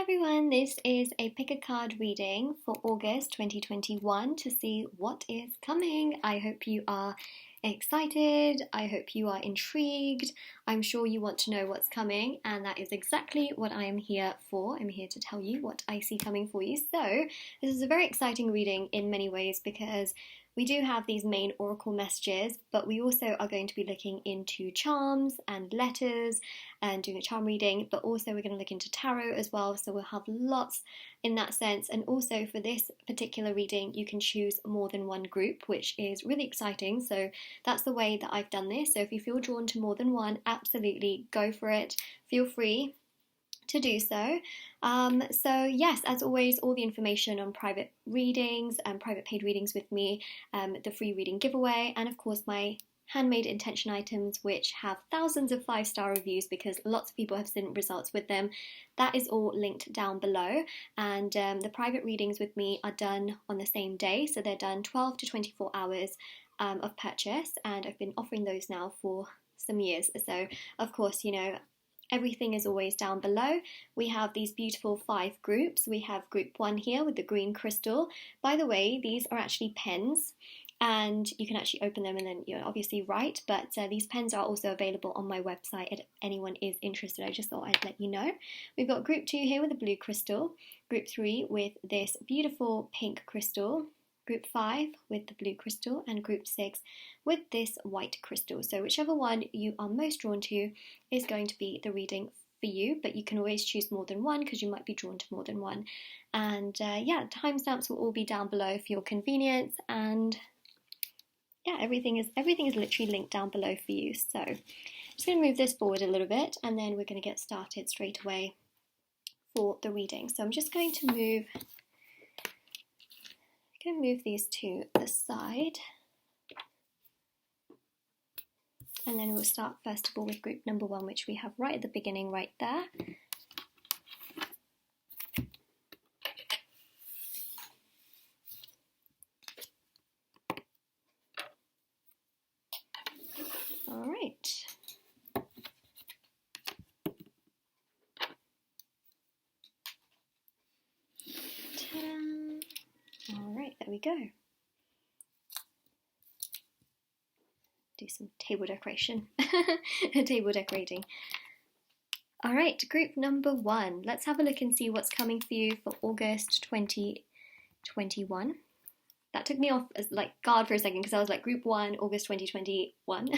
everyone, this is a pick a card reading for August 2021 to see what is coming. I hope you are excited, I hope you are intrigued, I'm sure you want to know what's coming, and that is exactly what I am here for. I'm here to tell you what I see coming for you. So this is a very exciting reading in many ways because we do have these main oracle messages, but we also are going to be looking into charms and letters and doing a charm reading, but also we're going to look into tarot as well, so we'll have lots in that sense. And also for this particular reading, you can choose more than one group, which is really exciting. So that's the way that I've done this. So if you feel drawn to more than one, absolutely go for it. Feel free to do so. So yes, as always, all the information on private readings and private paid readings with me, the free reading giveaway, and of course my handmade intention items, which have thousands of 5-star reviews because lots of people have seen results with them. That is all linked down below. And the private readings with me are done on the same day, so they're done 12 to 24 hours of purchase, and I've been offering those now for some years. So of course, you know, everything is always down below. We have these beautiful 5 groups. We have group 1 here with the green crystal. By the way, these are actually pens, and you can actually open them and then you obviously write, but these pens are also available on my website if anyone is interested. I just thought I'd let you know. We've got group 2 here with the blue crystal, group 3 with this beautiful pink crystal, group 5 with the blue crystal, and group 6 with this white crystal. So whichever one you are most drawn to is going to be the reading for you, but you can always choose more than one because you might be drawn to more than one. And yeah, timestamps will all be down below for your convenience, and yeah, everything is literally linked down below for you. So I'm just going to move this forward a little bit, and then we're going to get started straight away for the reading. So I'm just going to move these to the side, and then we'll start first of all with group number 1, which we have right at the beginning right there. All right. Ta-da. All right, there we go. Do some table decoration, table decorating. All right, group number 1. Let's have a look and see what's coming for you for August 2021. That took me off as like guard for a second because I was like group 1, August 2021.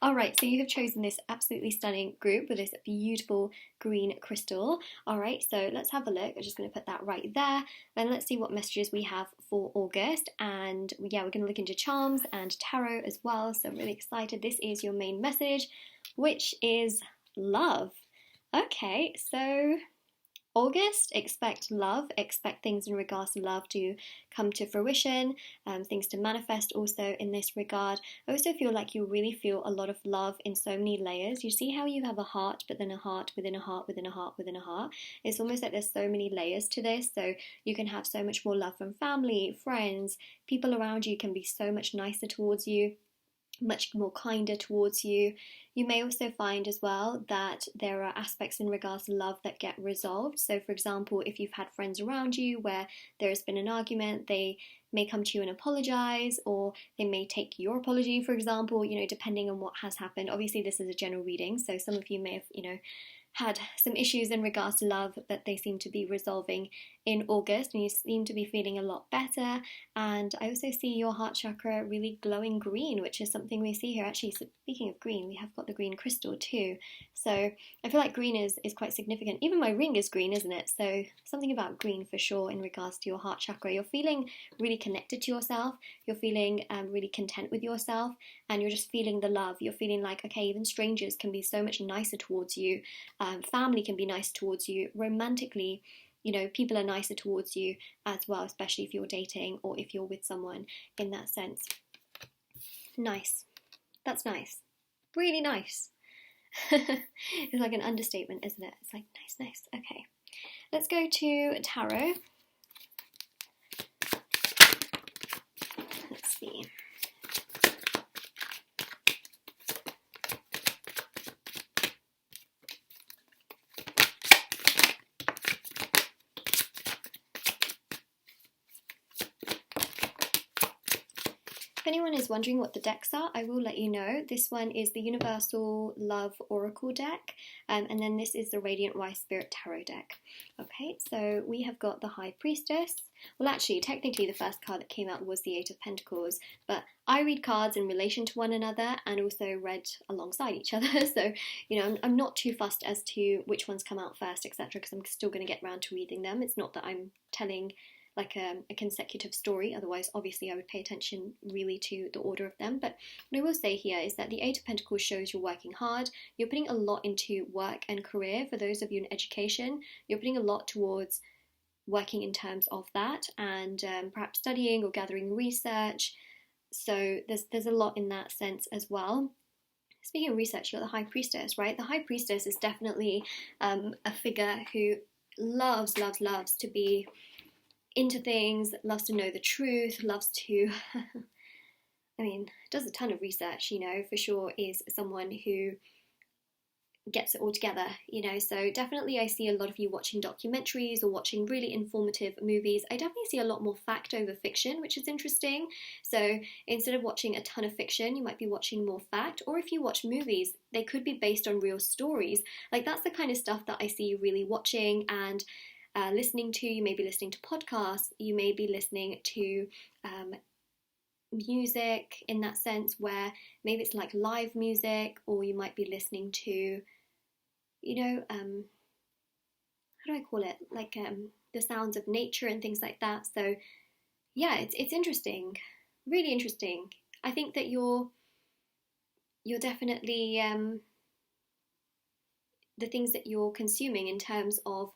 All right, so you have chosen this absolutely stunning group with this beautiful green crystal. All right, so let's have a look. I'm just going to put that right there. Then let's see what messages we have for August. And yeah, we're going to look into charms and tarot as well. So I'm really excited. This is your main message, which is love. Okay, so August, expect love, expect things in regards to love to come to fruition, things to manifest also in this regard. I also feel like you really feel a lot of love in so many layers. You see how you have a heart, but then a heart within a heart within a heart within a heart. It's almost like there's so many layers to this, so you can have so much more love from family, friends, people around you can be so much nicer towards you, much more kinder towards you. You may also find as well that there are aspects in regards to love that get resolved. So for example, if you've had friends around you where there has been an argument, they may come to you and apologize, or they may take your apology, for example, you know, depending on what has happened. Obviously this is a general reading, so some of you may have, you know, had some issues in regards to love that they seem to be resolving in August, and you seem to be feeling a lot better. And I also see your heart chakra really glowing green, which is something we see here. Actually, speaking of green, we have got the green crystal too. So I feel like green is quite significant. Even my ring is green, isn't it? So something about green for sure in regards to your heart chakra. You're feeling really connected to yourself. You're feeling really content with yourself, and you're just feeling the love. You're feeling like, okay, even strangers can be so much nicer towards you. Family can be nice towards you. Romantically, you know, people are nicer towards you as well, especially if you're dating or if you're with someone in that sense. Nice. That's nice. Really nice. It's like an understatement, isn't it? It's like nice, nice. Okay. Let's go to tarot. Let's see. If anyone is wondering what the decks are, I will let you know. This one is the Universal Love Oracle deck, and then this is the Radiant Wise Spirit Tarot deck. Okay, so we have got the High Priestess. Well, actually, technically the first card that came out was the Eight of Pentacles, but I read cards in relation to one another and also read alongside each other, so, you know, I'm not too fussed as to which ones come out first, etc., because I'm still going to get around to reading them. It's not that I'm telling like a consecutive story, otherwise obviously I would pay attention really to the order of them. But what I will say here is that the Eight of Pentacles shows you're working hard, you're putting a lot into work and career. For those of you in education, you're putting a lot towards working in terms of that, and perhaps studying or gathering research, so there's a lot in that sense as well. Speaking of research, you're the High Priestess, right? The High Priestess is definitely a figure who loves to be into things, loves to know the truth, loves to, I mean, does a ton of research, you know, for sure, is someone who gets it all together, you know. So definitely I see a lot of you watching documentaries or watching really informative movies. I definitely see a lot more fact over fiction, which is interesting. So instead of watching a ton of fiction, you might be watching more fact. Or if you watch movies, they could be based on real stories. Like, that's the kind of stuff that I see you really watching and listening to. You may be listening to podcasts, you may be listening to music in that sense, where maybe it's like live music, or you might be listening to, you know, how do I call it, like the sounds of nature and things like that. So yeah, it's interesting, really interesting. I think that you're definitely the things that you're consuming in terms of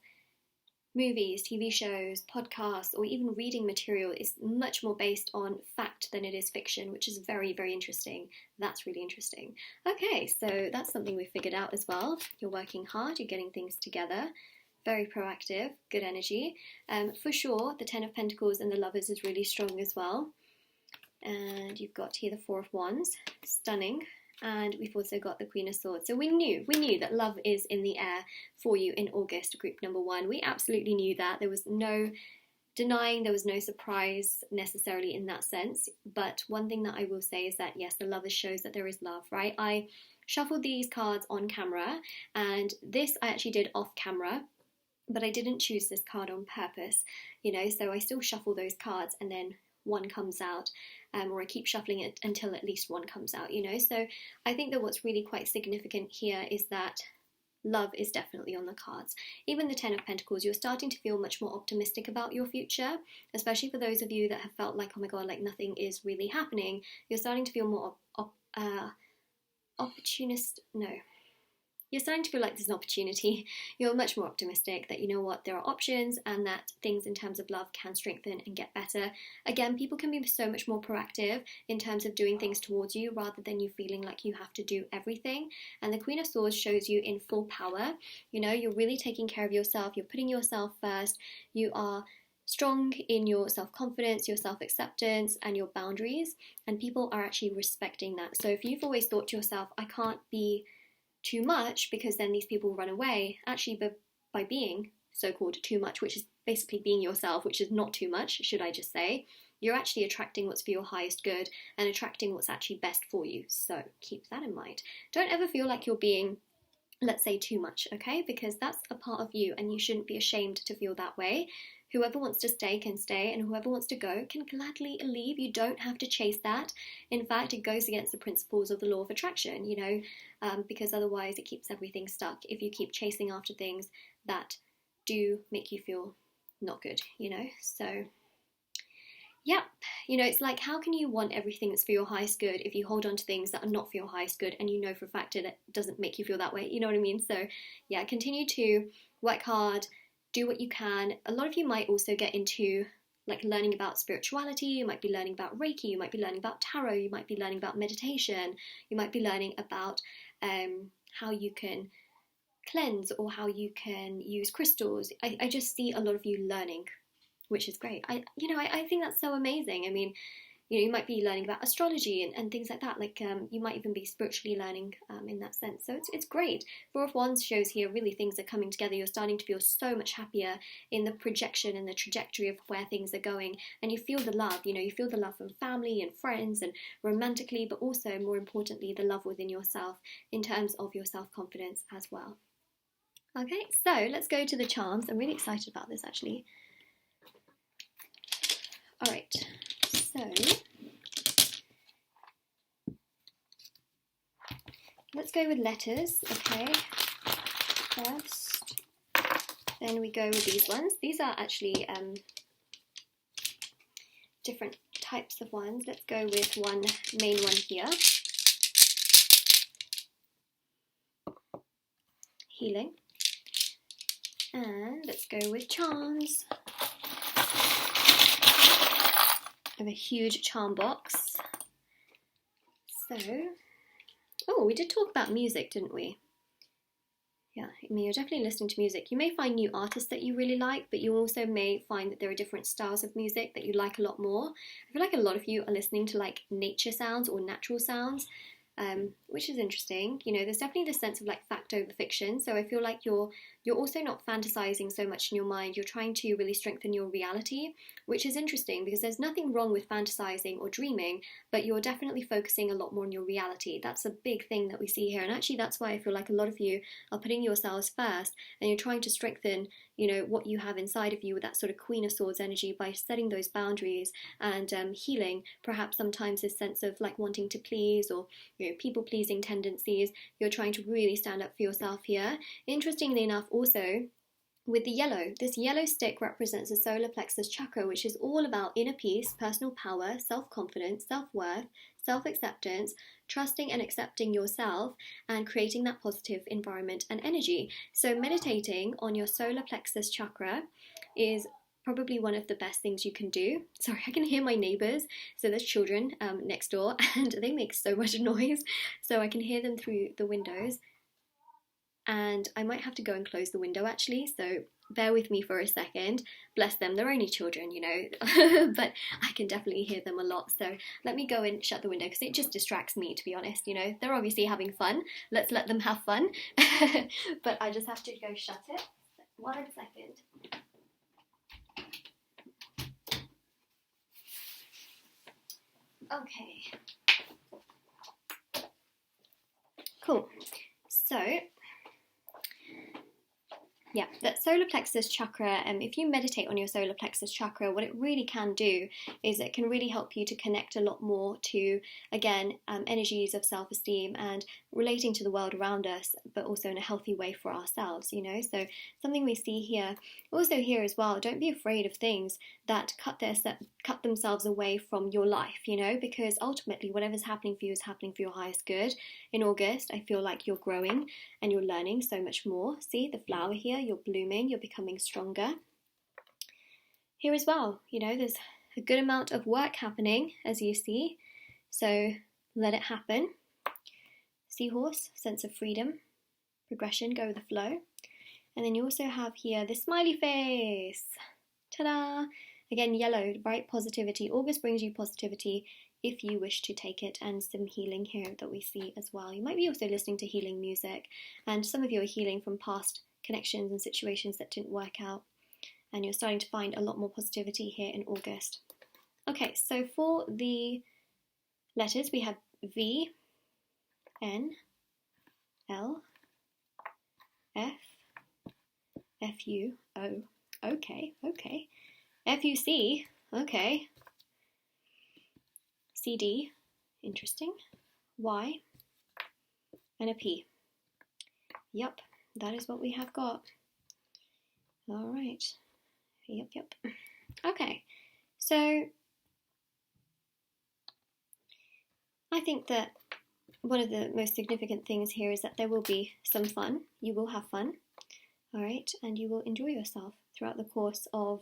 movies, TV shows, podcasts, or even reading material is much more based on fact than it is fiction, which is very, very interesting. That's really interesting. Okay, so that's something we figured out as well. You're working hard, you're getting things together, very proactive, good energy. For sure, the Ten of Pentacles and the Lovers is really strong as well. And you've got here the Four of Wands, stunning. And we've also got the Queen of Swords. So we knew that love is in the air for you in August, group number one. We absolutely knew that. There was no denying, there was no surprise necessarily in that sense. But one thing that I will say is that, yes, the Lovers shows that there is love, right? I shuffled these cards on camera, and this I actually did off camera, but I didn't choose this card on purpose, you know, so I still shuffle those cards and then one comes out, or I keep shuffling it until at least one comes out, you know. So I think that what's really quite significant here is that love is definitely on the cards. Even the Ten of Pentacles, you're starting to feel much more optimistic about your future, especially for those of you that have felt like, oh my god, like nothing is really happening. You're starting to feel more you're starting to feel like there's an opportunity. You're much more optimistic that, you know what, there are options and that things in terms of love can strengthen and get better. Again, people can be so much more proactive in terms of doing things towards you rather than you feeling like you have to do everything. And the Queen of Swords shows you in full power. You know, you're really taking care of yourself. You're putting yourself first. You are strong in your self-confidence, your self-acceptance, and your boundaries. And people are actually respecting that. So if you've always thought to yourself, I can't be too much because then these people run away, actually by being so-called too much, which is basically being yourself, which is not too much, should I just say, you're actually attracting what's for your highest good and attracting what's actually best for you. So keep that in mind. Don't ever feel like you're being, let's say, too much, okay? Because that's a part of you and you shouldn't be ashamed to feel that way. Whoever wants to stay can stay, and whoever wants to go can gladly leave. You don't have to chase that. In fact, it goes against the principles of the law of attraction, you know, because otherwise it keeps everything stuck if you keep chasing after things that do make you feel not good, you know. So yeah, you know, it's like, how can you want everything that's for your highest good if you hold on to things that are not for your highest good and you know for a fact that it doesn't make you feel that way, you know what I mean? So yeah, continue to work hard, do what you can. A lot of you might also get into like learning about spirituality. You might be learning about Reiki, you might be learning about tarot, you might be learning about meditation, you might be learning about how you can cleanse or how you can use crystals. I just see a lot of you learning, which is great. I think that's so amazing. I mean, you know, you might be learning about astrology and things like that. Like you might even be spiritually learning in that sense. So it's great. Four of Wands shows here really things are coming together. You're starting to feel so much happier in the projection and the trajectory of where things are going. And you feel the love, you know, you feel the love from family and friends and romantically, but also more importantly, the love within yourself in terms of your self-confidence as well. Okay, so let's go to the charms. I'm really excited about this actually. All right, so let's go with letters, okay, first. Then we go with these ones. These are actually different types of ones. Let's go with one main one here. Healing. And let's go with charms. I have a huge charm box. So, oh, we did talk about music, didn't we? Yeah, I mean, you're definitely listening to music. You may find new artists that you really like, but you also may find that there are different styles of music that you like a lot more. I feel like a lot of you are listening to like nature sounds or natural sounds, which is interesting. You know, there's definitely this sense of like fact over fiction. So I feel like you're also not fantasizing so much in your mind. You're trying to really strengthen your reality, which is interesting because there's nothing wrong with fantasizing or dreaming, but you're definitely focusing a lot more on your reality. That's a big thing that we see here. And actually that's why I feel like a lot of you are putting yourselves first and you're trying to strengthen, you know, what you have inside of you with that sort of Queen of Swords energy by setting those boundaries and healing perhaps sometimes this sense of like wanting to please or, you know, people pleasing tendencies. You're trying to really stand up for yourself here. Interestingly enough, also with the yellow, this yellow stick represents the solar plexus chakra, which is all about inner peace, personal power, self-confidence, self-worth, self-acceptance, trusting and accepting yourself, and creating that positive environment and energy. So meditating on your solar plexus chakra is probably one of the best things you can do. Sorry, I can hear my neighbours. So there's children next door and they make so much noise. So I can hear them through the windows. And I might have to go and close the window actually, so bear with me for a second. Bless them, they're only children, you know, but I can definitely hear them a lot. So let me go and shut the window because it just distracts me, to be honest. You know, they're obviously having fun. Let's let them have fun. But I just have to go shut it. 1 second. Okay. Cool. So, yeah, that solar plexus chakra, if you meditate on your solar plexus chakra, what it really can do is it can really help you to connect a lot more to, again, energies of self-esteem and relating to the world around us, but also in a healthy way for ourselves, you know. So something we see here, also here as well, don't be afraid of things that cut themselves away from your life, you know, because ultimately whatever's happening for you is happening for your highest good. In August, I feel like you're growing and you're learning so much more. See the flower here, you're blooming, you're becoming stronger. Here as well, you know, there's a good amount of work happening, as you see, so let it happen. Seahorse, sense of freedom, progression, go with the flow. And then you also have here the smiley face. Ta-da! Again, yellow, right? Positivity. August brings you positivity if you wish to take it, and some healing here that we see as well. You might be also listening to healing music, and some of you are healing from past connections and situations that didn't work out, and you're starting to find a lot more positivity here in August. Okay, so for the letters, we have V, N, L, F, F, U, O. Okay. F, U, C. Okay. C, D. Interesting. Y. And a P. Yep, that is what we have got. All right. Yep. Okay, so I think that one of the most significant things here is that there will be some fun. You will have fun, all right, and you will enjoy yourself throughout the course of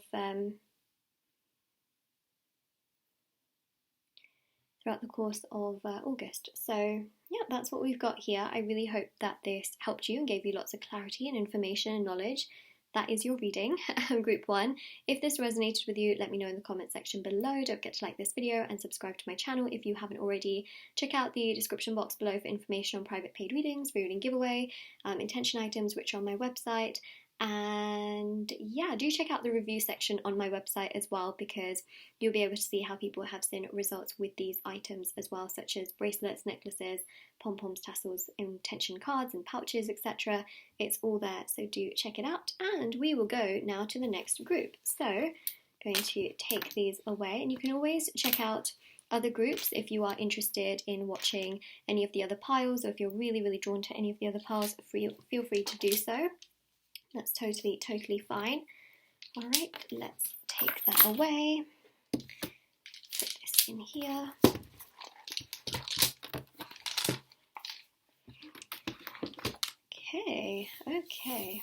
August. So yeah, that's what we've got here. I really hope that this helped you and gave you lots of clarity and information and knowledge. that is your reading, group 1. If this resonated with you, let me know in the comment section below. Don't forget to like this video and subscribe to my channel if you haven't already. Check out the description box below for information on private paid readings, free reading giveaway, intention items which are on my website. And yeah, do check out the review section on my website as well, because you'll be able to see how people have seen results with these items as well, such as bracelets, necklaces, pom-poms, tassels, intention cards and pouches, etc. It's all there, so do check it out. And we will go now to the next group. So going to take these away, and you can always check out other groups if you are interested in watching any of the other piles, or if you're really drawn to any of the other piles, feel free to do so. That's totally fine. All right, let's take that away. Put this in here. Okay.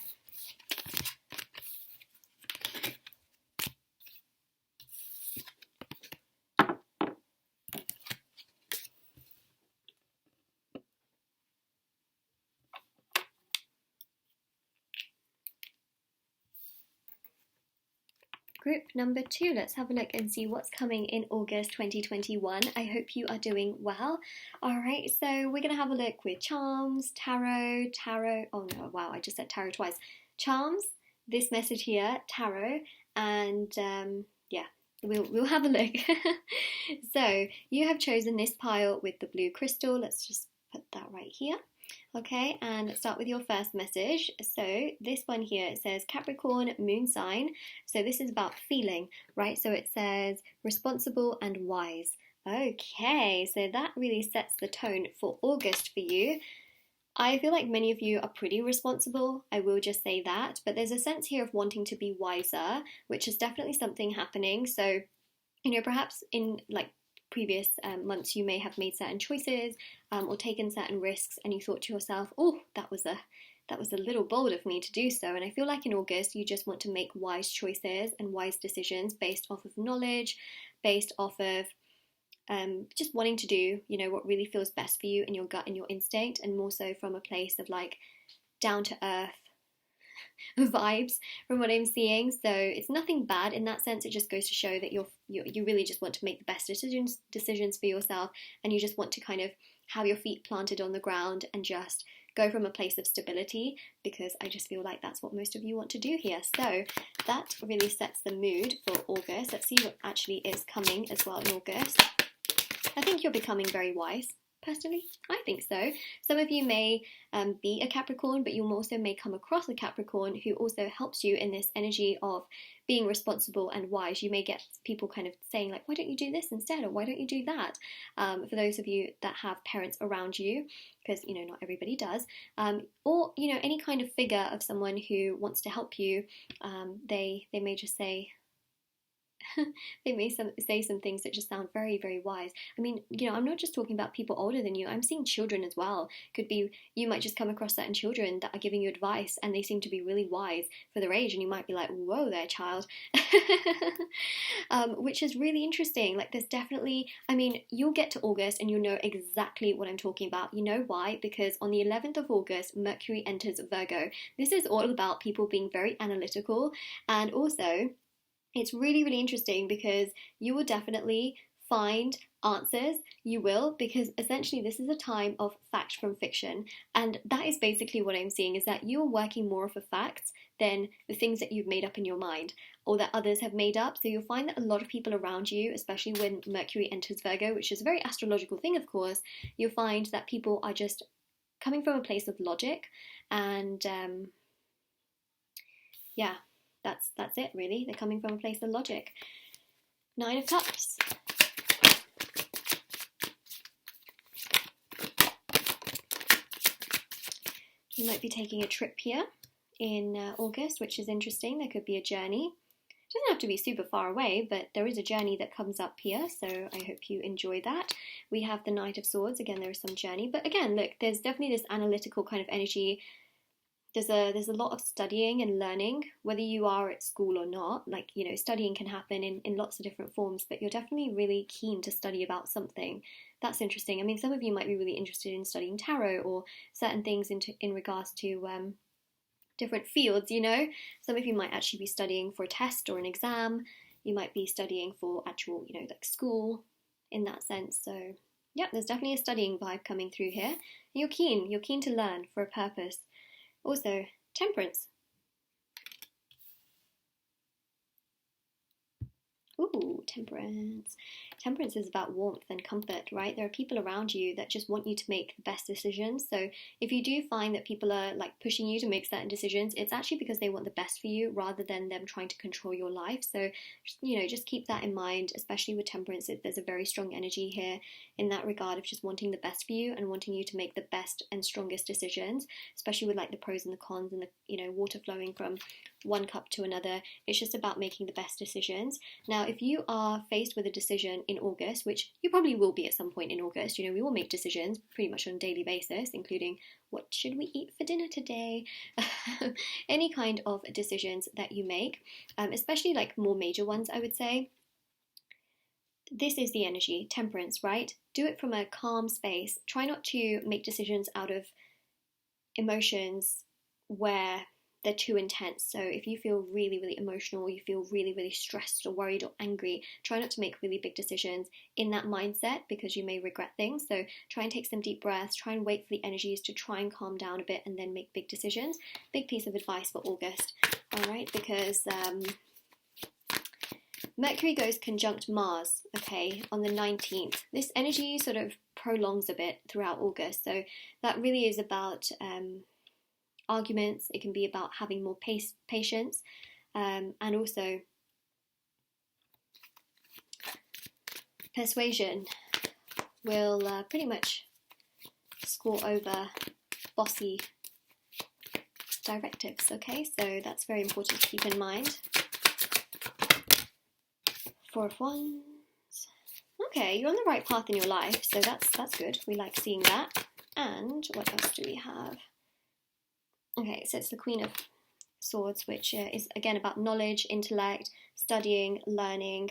Group number 2, let's have a look and see what's coming in August 2021. I hope you are doing well. Alright, so we're going to have a look with charms, tarot, oh no, wow, I just said tarot twice. Charms, this message here, tarot, and yeah, we'll have a look. So, you have chosen this pile with the blue crystal. Let's just put that right here. Okay, and let's start with your first message. So this one here, it says Capricorn moon sign. So this is about feeling, right? So it says responsible and wise. Okay, so that really sets the tone for August for you. I feel like many of you are pretty responsible, I will just say that, but there's a sense here of wanting to be wiser, which is definitely something happening. So, you know, perhaps in like previous months you may have made certain choices or taken certain risks, and you thought to yourself, oh, that was a little bold of me to do so. And I feel like in August you just want to make wise choices and wise decisions based off of knowledge, based off of just wanting to do, you know, what really feels best for you in your gut and your instinct, and more so from a place of like down to earth vibes from what I'm seeing. So it's nothing bad in that sense. It just goes to show that you really just want to make the best decisions for yourself, and you just want to kind of have your feet planted on the ground and just go from a place of stability, because I just feel like that's what most of you want to do here. So that really sets the mood for August. Let's see what actually is coming as well in August. I think you're becoming very wise. Personally, I think so. Some of you may be a Capricorn, but you also may come across a Capricorn who also helps you in this energy of being responsible and wise. You may get people kind of saying like, why don't you do this instead, or why don't you do that? For those of you that have parents around you, because, you know, not everybody does, or, you know, any kind of figure of someone who wants to help you, they may just say, they may say some things that just sound very wise. I mean, you know, I'm not just talking about people older than you. I'm seeing children as well. Could be, you might just come across certain children that are giving you advice, and they seem to be really wise for their age, and you might be like, whoa there, child. Which is really interesting. Like, there's definitely, I mean, you'll get to August and you'll know exactly what I'm talking about. You know why? Because on the 11th of August, Mercury enters Virgo. This is all about people being very analytical, and also it's really interesting because you will definitely find answers. You will, because essentially this is a time of fact from fiction, and that is basically what I'm seeing, is that you're working more off of facts than the things that you've made up in your mind or that others have made up. So you'll find that a lot of people around you, especially when Mercury enters Virgo, which is a very astrological thing, of course, you'll find that people are just coming from a place of logic, and yeah, that's it really. They're coming from a place of logic. 9 of Cups. You might be taking a trip here in August, which is interesting. There could be a journey. It doesn't have to be super far away, but there is a journey that comes up here, so I hope you enjoy that. We have the Knight of Swords. Again, there is some journey, but again, look, there's definitely this analytical kind of energy. There's a lot of studying and learning, whether you are at school or not. Like, you know, studying can happen in lots of different forms, but you're definitely really keen to study about something. That's interesting. I mean, some of you might be really interested in studying tarot or certain things in regards to different fields, you know. Some of you might actually be studying for a test or an exam. You might be studying for actual, you know, like school in that sense. So yeah, there's definitely a studying vibe coming through here. You're keen to learn for a purpose. Also, Temperance. Ooh, Temperance. Temperance is about warmth and comfort, right? There are people around you that just want you to make the best decisions. So if you do find that people are like pushing you to make certain decisions, it's actually because they want the best for you rather than them trying to control your life. So, you know, just keep that in mind, especially with Temperance. There's a very strong energy here in that regard of just wanting the best for you and wanting you to make the best and strongest decisions, especially with like the pros and the cons and the, you know, water flowing from one cup to another. It's just about making the best decisions. Now, if you are faced with a decision in August, which you probably will be at some point in August, you know, we all make decisions pretty much on a daily basis, including what should we eat for dinner today? Any kind of decisions that you make, especially like more major ones, I would say. This is the energy, Temperance, right? Do it from a calm space. Try not to make decisions out of emotions where they're too intense. So if you feel really, really emotional, you feel really, really stressed or worried or angry, try not to make really big decisions in that mindset because you may regret things. So try and take some deep breaths, try and wait for the energies to try and calm down a bit and then make big decisions. Big piece of advice for August, all right? Because Mercury goes conjunct Mars, okay, on the 19th. This energy sort of prolongs a bit throughout August. So that really is about arguments. It can be about having more patience, and also persuasion will pretty much score over bossy directives, okay? So that's very important to keep in mind. Four of Wands. Okay, you're on the right path in your life, so that's good. We like seeing that. And what else do we have? Okay, so it's the Queen of Swords, which is again about knowledge, intellect, studying, learning.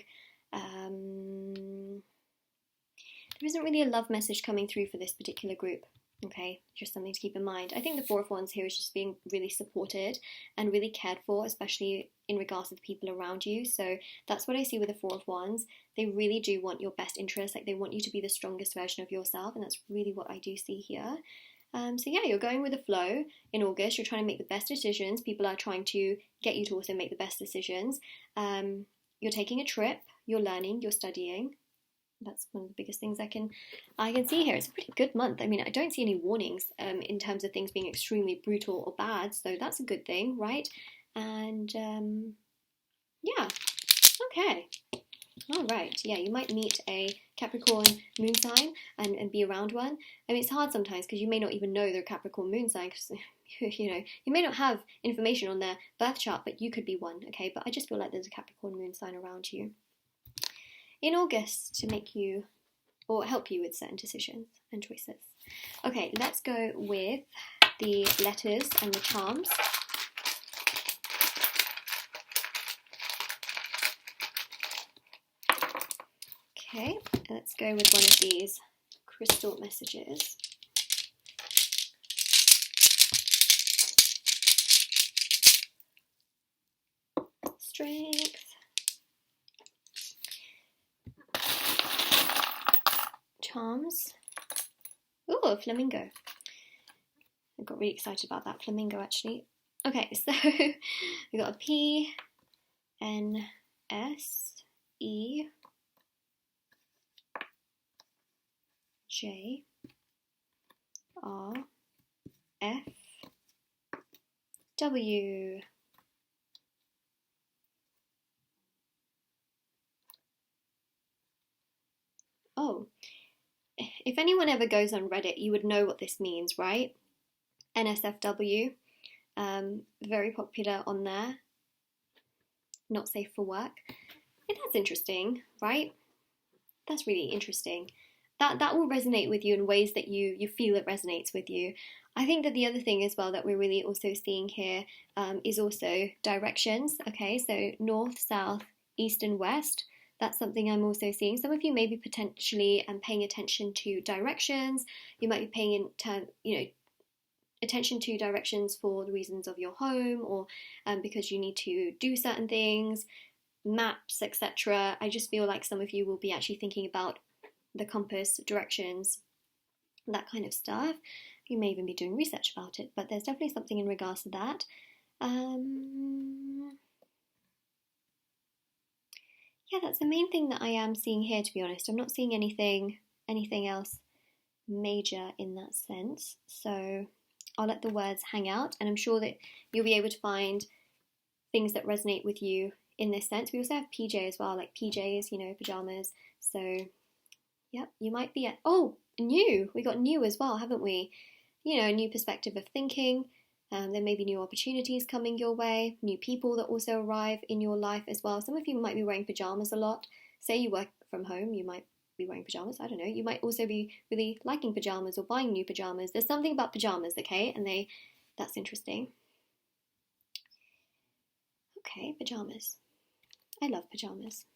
There isn't really a love message coming through for this particular group. Okay, just something to keep in mind. I think the Four of Wands here is just being really supported and really cared for, especially in regards to the people around you. So that's what I see with the Four of Wands. They really do want your best interest, like they want you to be the strongest version of yourself, and that's really what I do see here. So yeah, you're going with the flow in August. You're trying to make the best decisions. People are trying to get you to also make the best decisions. You're taking a trip. You're learning. You're studying. That's one of the biggest things I can see here. It's a pretty good month. I mean, I don't see any warnings in terms of things being extremely brutal or bad. So that's a good thing, right? And yeah, okay. All right, yeah, you might meet a Capricorn moon sign and be around one. I mean, it's hard sometimes because you may not even know they're Capricorn moon sign because, you know, you may not have information on their birth chart, but you could be one, okay? But I just feel like there's a Capricorn moon sign around you in August to make you or help you with certain decisions and choices. Okay, let's go with the letters and the charms. Okay, let's go with one of these crystal messages. Strength. Charms. Ooh, a flamingo. I got really excited about that flamingo actually. Okay, so we got a P, N, S, E, J, R, F, W. Oh, if anyone ever goes on Reddit, you would know what this means, right? NSFW, very popular on there. Not safe for work. And that's interesting, right? That's really interesting. That will resonate with you in ways that you feel it resonates with you. I think that the other thing as well that we're really also seeing here is also directions. Okay, so north, south, east and west. That's something I'm also seeing. Some of you may be potentially paying attention to directions. You might be paying attention to directions for the reasons of your home, or because you need to do certain things, maps, etc. I just feel like some of you will be actually thinking about the compass, directions, that kind of stuff. You may even be doing research about it, but there's definitely something in regards to that. Yeah, that's the main thing that I am seeing here, to be honest. I'm not seeing anything else major in that sense. So I'll let the words hang out, and I'm sure that you'll be able to find things that resonate with you in this sense. We also have PJ as well, like PJs, you know, pajamas. So, yeah, you might be new. We got new as well, haven't we? You know, a new perspective of thinking. There may be new opportunities coming your way, new people that also arrive in your life as well. Some of you might be wearing pajamas a lot. Say you work from home, you might be wearing pajamas. I don't know. You might also be really liking pajamas or buying new pajamas. There's something about pajamas, okay? And that's interesting. Okay, pajamas. I love pajamas.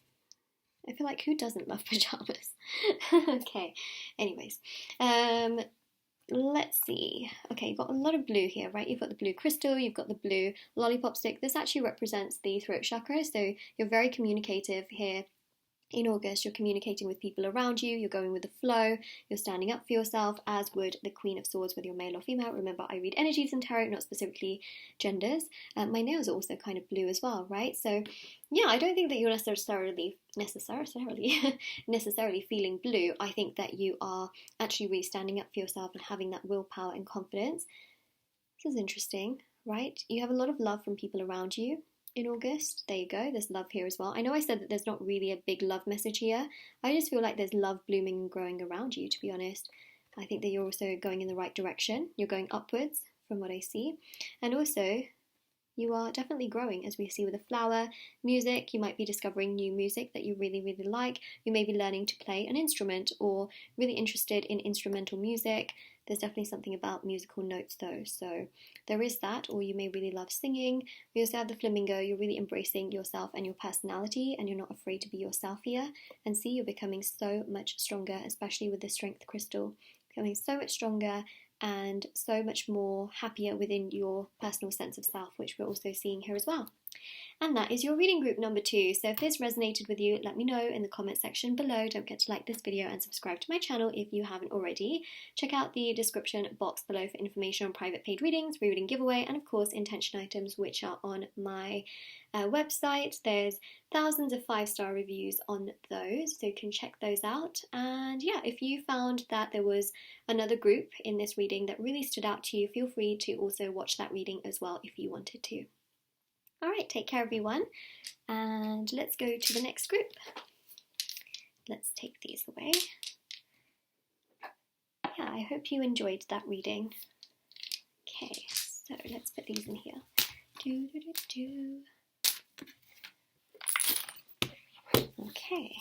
I feel like who doesn't love pajamas? Okay, anyways. Let's see. Okay, you've got a lot of blue here, right? You've got the blue crystal, you've got the blue lollipop stick. This actually represents the throat chakra, so you're very communicative here. In August, you're communicating with people around you, you're going with the flow, you're standing up for yourself, as would the Queen of Swords, whether you're male or female. Remember, I read energies in tarot, not specifically genders. My nails are also kind of blue as well, right? So, yeah, I don't think that you're necessarily feeling blue. I think that you are actually really standing up for yourself and having that willpower and confidence. This is interesting, right? You have a lot of love from people around you. In August, there you go, there's love here as well. I know I said that there's not really a big love message here. I just feel like there's love blooming and growing around you, to be honest. I think that you're also going in the right direction. You're going upwards from what I see. And also, you are definitely growing, as we see with the flower. Music, you might be discovering new music that you really, really like. You may be learning to play an instrument or really interested in instrumental music. There's definitely something about musical notes though, so there is that, or you may really love singing. We also have the flamingo. You're really embracing yourself and your personality, and you're not afraid to be yourself here. And see, you're becoming so much stronger, especially with the strength crystal, becoming so much stronger and so much more happier within your personal sense of self, which we're also seeing here as well. And that is your reading group number 2. So if this resonated with you, let me know in the comment section below. Don't forget to like this video and subscribe to my channel if you haven't already. Check out the description box below for information on private paid readings, rereading giveaway, and of course intention items, which are on my website. There's thousands of 5-star reviews on those, so you can check those out. And yeah, if you found that there was another group in this reading that really stood out to you, feel free to also watch that reading as well if you wanted to. Alright, take care everyone, and let's go to the next group. Let's take these away. Yeah, I hope you enjoyed that reading. Okay, so let's put these in here. Okay.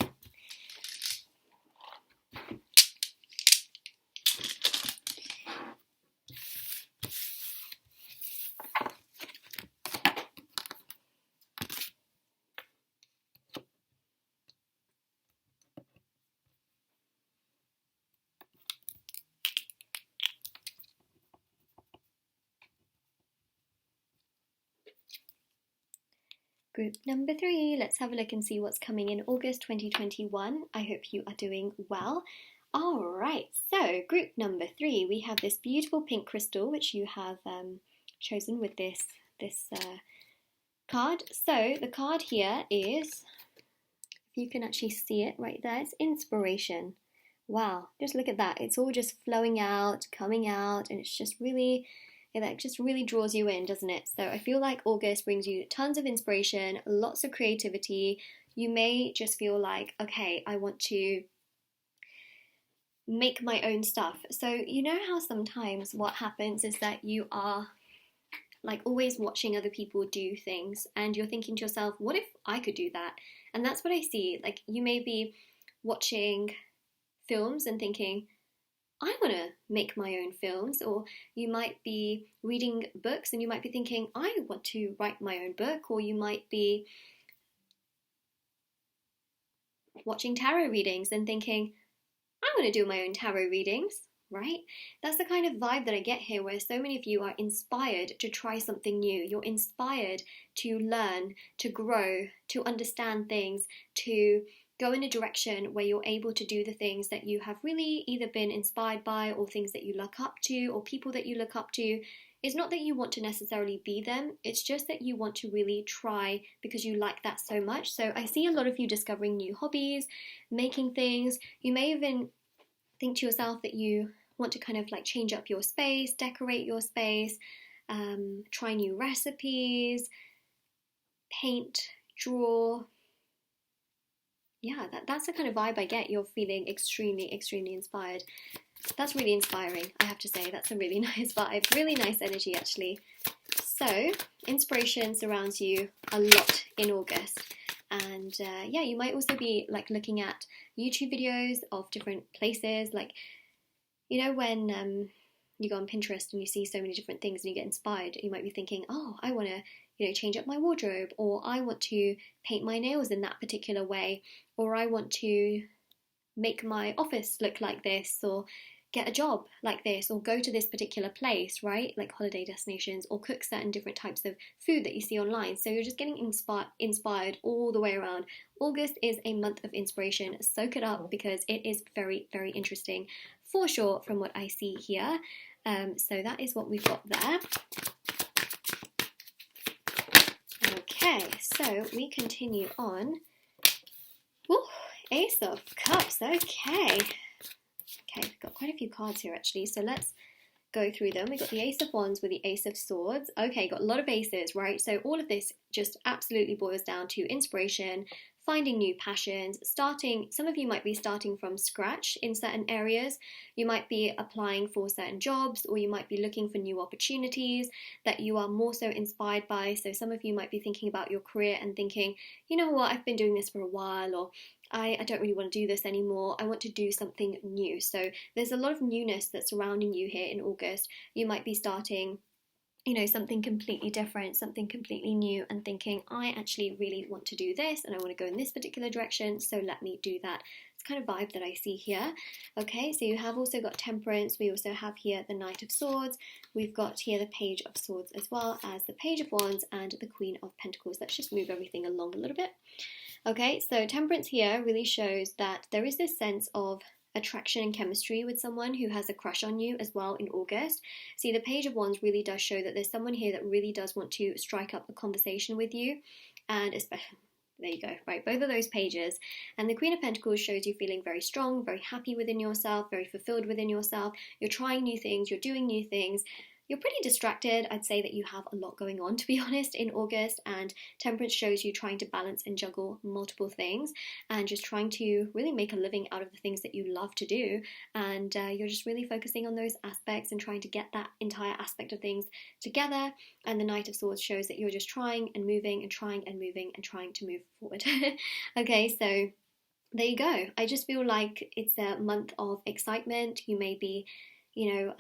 Group number 3, let's have a look and see what's coming in August 2021. I hope you are doing well. Alright, so group number 3, we have this beautiful pink crystal which you have chosen with this card. So the card here is, if you can actually see it right there, it's inspiration. Wow, just look at that. It's all just flowing out, coming out, and it's just really... that just really draws you in, doesn't it? So I feel like August brings you tons of inspiration, lots of creativity. You may just feel like, okay, I want to make my own stuff. So you know how sometimes what happens is that you are like always watching other people do things and you're thinking to yourself, what if I could do that? And that's what I see. Like you may be watching films and thinking, I want to make my own films, or you might be reading books and you might be thinking, I want to write my own book, or you might be watching tarot readings and thinking, I want to do my own tarot readings, right? That's the kind of vibe that I get here, where so many of you are inspired to try something new. You're inspired to learn, to grow, to understand things, to go in a direction where you're able to do the things that you have really either been inspired by, or things that you look up to, or people that you look up to. It's not that you want to necessarily be them, it's just that you want to really try because you like that so much. So I see a lot of you discovering new hobbies, making things. You may even think to yourself that you want to kind of like change up your space, decorate your space, try new recipes, paint, draw. Yeah, that's the kind of vibe I get. You're feeling extremely, extremely inspired. That's really inspiring, I have to say. That's a really nice vibe, really nice energy actually. So, inspiration surrounds you a lot in August. And yeah, you might also be like looking at YouTube videos of different places. Like, you know, when you go on Pinterest and you see so many different things and you get inspired, you might be thinking, oh, I want to, you know, change up my wardrobe, or I want to paint my nails in that particular way, or I want to make my office look like this, or get a job like this, or go to this particular place, right? Like holiday destinations, or cook certain different types of food that you see online. So you're just getting inspired all the way around. August is a month of inspiration. Soak it up because it is very, very interesting for sure from what I see here. So that is what we've got there. Okay, so we continue on. Ooh, Ace of Cups, okay. Okay, we've got quite a few cards here actually, so let's go through them. We've got the Ace of Wands with the Ace of Swords. Okay, got a lot of aces, right? So all of this just absolutely boils down to inspiration, finding new passions, starting. Some of you might be starting from scratch in certain areas. You might be applying for certain jobs, or you might be looking for new opportunities that you are more so inspired by. So some of you might be thinking about your career and thinking, you know what, I've been doing this for a while, or I don't really want to do this anymore. I want to do something new. So there's a lot of newness that's surrounding you here in August. You might be starting, you know, something completely different, something completely new, and thinking, I actually really want to do this and I want to go in this particular direction, so let me do that. It's kind of vibe that I see here. Okay, so you have also got Temperance. We also have here the Knight of Swords. We've got here the Page of Swords, as well as the Page of Wands and the Queen of Pentacles. Let's just move everything along a little bit. Okay, so Temperance here really shows that there is this sense of attraction and chemistry with someone who has a crush on you as well in August. See, the Page of Wands really does show that there's someone here that really does want to strike up a conversation with you, and especially, there you go, right, both of those pages. And the Queen of Pentacles shows you feeling very strong, very happy within yourself, very fulfilled within yourself. You're trying new things, you're doing new things. You're pretty distracted. I'd say that you have a lot going on, to be honest, in August, and Temperance shows you trying to balance and juggle multiple things and just trying to really make a living out of the things that you love to do, and you're just really focusing on those aspects and trying to get that entire aspect of things together. And the Knight of Swords shows that you're just trying and moving and trying and moving and trying to move forward. Okay, so there you go. I just feel like it's a month of excitement. You may be, you know,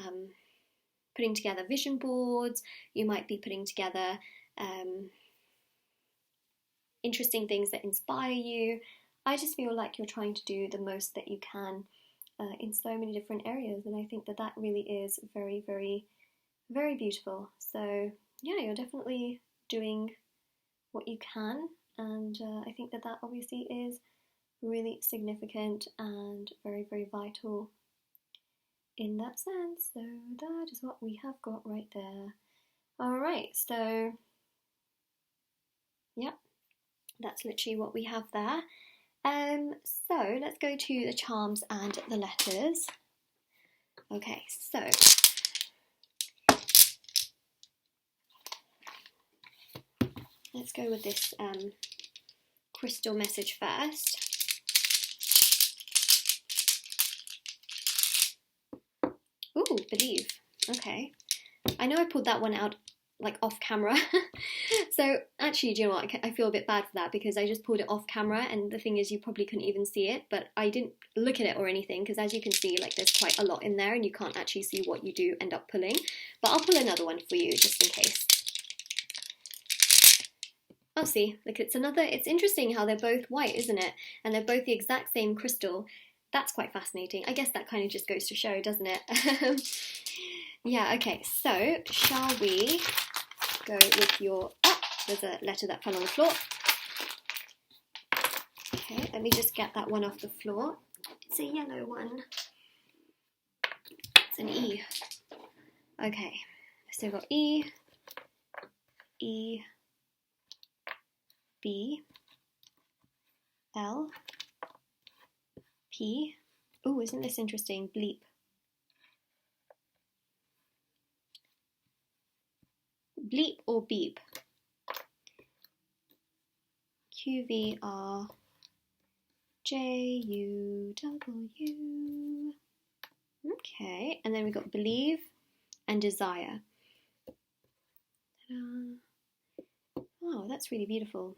putting together vision boards. You might be putting together interesting things that inspire you. I just feel like you're trying to do the most that you can in so many different areas, and I think that that really is very, very, very beautiful. So yeah, you're definitely doing what you can, and I think that that obviously is really significant and very, very vital in that sense. So that is what we have got right there. Alright, so yeah, that's literally what we have there. So let's go to the charms and the letters. Okay, so let's go with this crystal message first. Ooh, believe. Okay. I know I pulled that one out like off camera. So actually, do you know what? I feel a bit bad for that because I just pulled it off camera, and the thing is you probably couldn't even see it, but I didn't look at it or anything because as you can see, like there's quite a lot in there and you can't actually see what you do end up pulling. But I'll pull another one for you just in case. Oh, see, look, it's interesting how they're both white, isn't it? And they're both the exact same crystal. that's quite fascinating. I guess that kind of just goes to show, doesn't it? Yeah, okay, so shall we go with your... Oh, there's a letter that fell on the floor. Okay, let me just get that one off the floor. It's a yellow one. It's an E. Okay, so we've got E, E, B, L, P. Oh, isn't this interesting? Bleep. Bleep or beep? Q, V, R, J, U, W. Okay, and then we've got believe and desire. Ta-da. Oh, that's really beautiful.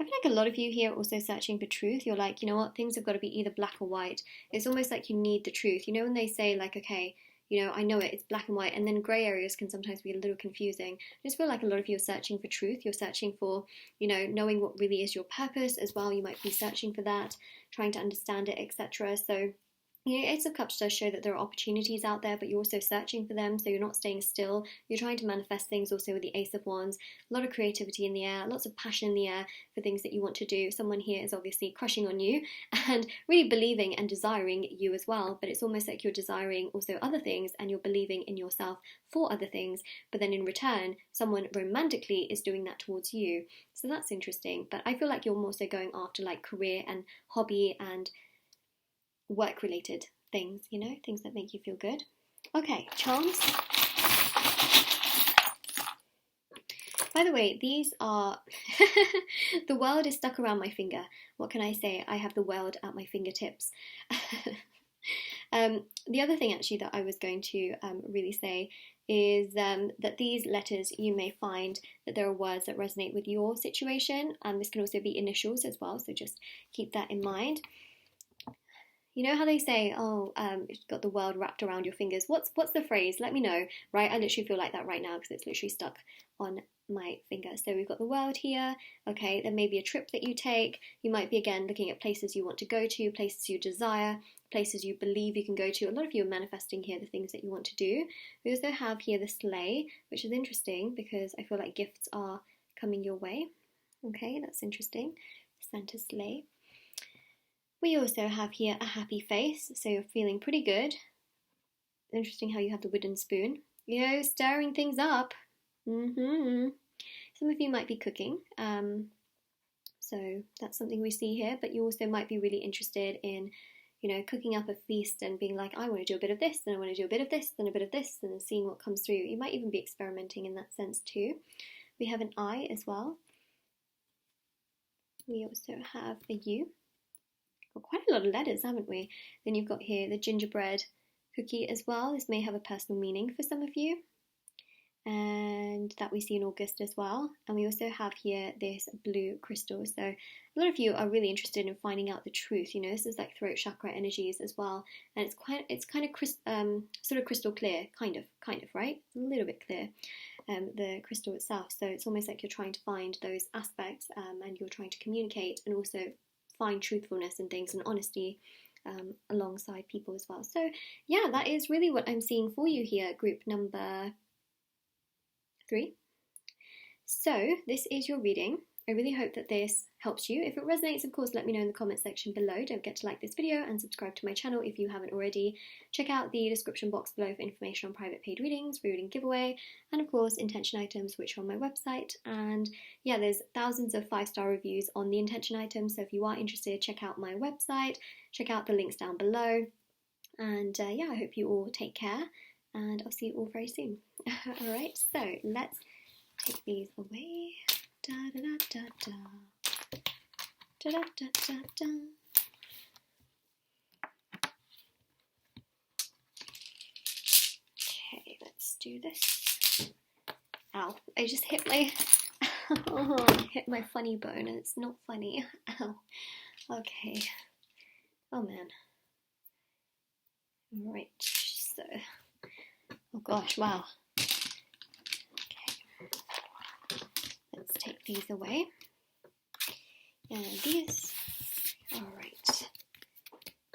I feel like a lot of you here are also searching for truth. You're like, you know what, things have got to be either black or white. It's almost like you need the truth. You know when they say like, okay, you know, I know it, it's black and white, and then grey areas can sometimes be a little confusing. I just feel like a lot of you are searching for truth. You're searching for, you know, knowing what really is your purpose as well. You might be searching for that, trying to understand it, etc. So, you know, Ace of Cups does show that there are opportunities out there, but you're also searching for them, so you're not staying still. You're trying to manifest things also with the Ace of Wands. A lot of creativity in the air, lots of passion in the air for things that you want to do. Someone here is obviously crushing on you and really believing and desiring you as well, but it's almost like you're desiring also other things and you're believing in yourself for other things, but then in return, someone romantically is doing that towards you. So that's interesting, but I feel like you're more so going after like career and hobby and work-related things, you know, things that make you feel good. Okay, charms. By the way, these are... the world is stuck around my finger. What can I say? I have the world at my fingertips. The other thing actually that I was going to really say is that these letters, you may find that there are words that resonate with your situation. This can also be initials as well, so just keep that in mind. You know how they say, oh, you've got the world wrapped around your fingers. What's the phrase? Let me know, right? I literally feel like that right now because it's literally stuck on my finger. So we've got the world here. Okay, there may be a trip that you take. You might be, again, looking at places you want to go to, places you desire, places you believe you can go to. A lot of you are manifesting here the things that you want to do. We also have here the sleigh, which is interesting because I feel like gifts are coming your way. Okay, that's interesting. Santa's sleigh. We also have here a happy face, so you're feeling pretty good. Interesting how you have the wooden spoon. You know, stirring things up. Some of you might be cooking, so that's something we see here, but you also might be really interested in, you know, cooking up a feast and being like, I want to do a bit of this, and I want to do a bit of this, and a bit of this, and then seeing what comes through. You might even be experimenting in that sense too. We have an I as well. We also have a U. Quite a lot of letters, haven't we? Then you've got here the gingerbread cookie as well. This may have a personal meaning for some of you, and that we see in August as well. And we also have here this blue crystal. So a lot of you are really interested in finding out the truth. You know, this is like throat chakra energies as well, and it's kind of sort of crystal clear, kind of, right? A little bit clear, the crystal itself. So it's almost like you're trying to find those aspects, and you're trying to communicate and also find truthfulness and things and honesty alongside people as well. So yeah, that is really what I'm seeing for you here, group number 3. So this is your reading. I really hope that this helps you. If it resonates, of course, let me know in the comment section below. Don't forget to like this video and subscribe to my channel if you haven't already. Check out the description box below for information on private paid readings, reading giveaway, and of course intention items, which are on my website. And yeah, there's thousands of 5-star reviews on the intention items, so if you are interested, check out my website, check out the links down below. And yeah, I hope you all take care, and I'll see you all very soon. Alright, so let's take these away. Da da da da da. Da da da da da. Okay, let's do this. Ow, I just hit my hit my funny bone and it's not funny. Ow. Okay. Oh man. Alright, so oh gosh, wow. Let's take these away. And these, alright,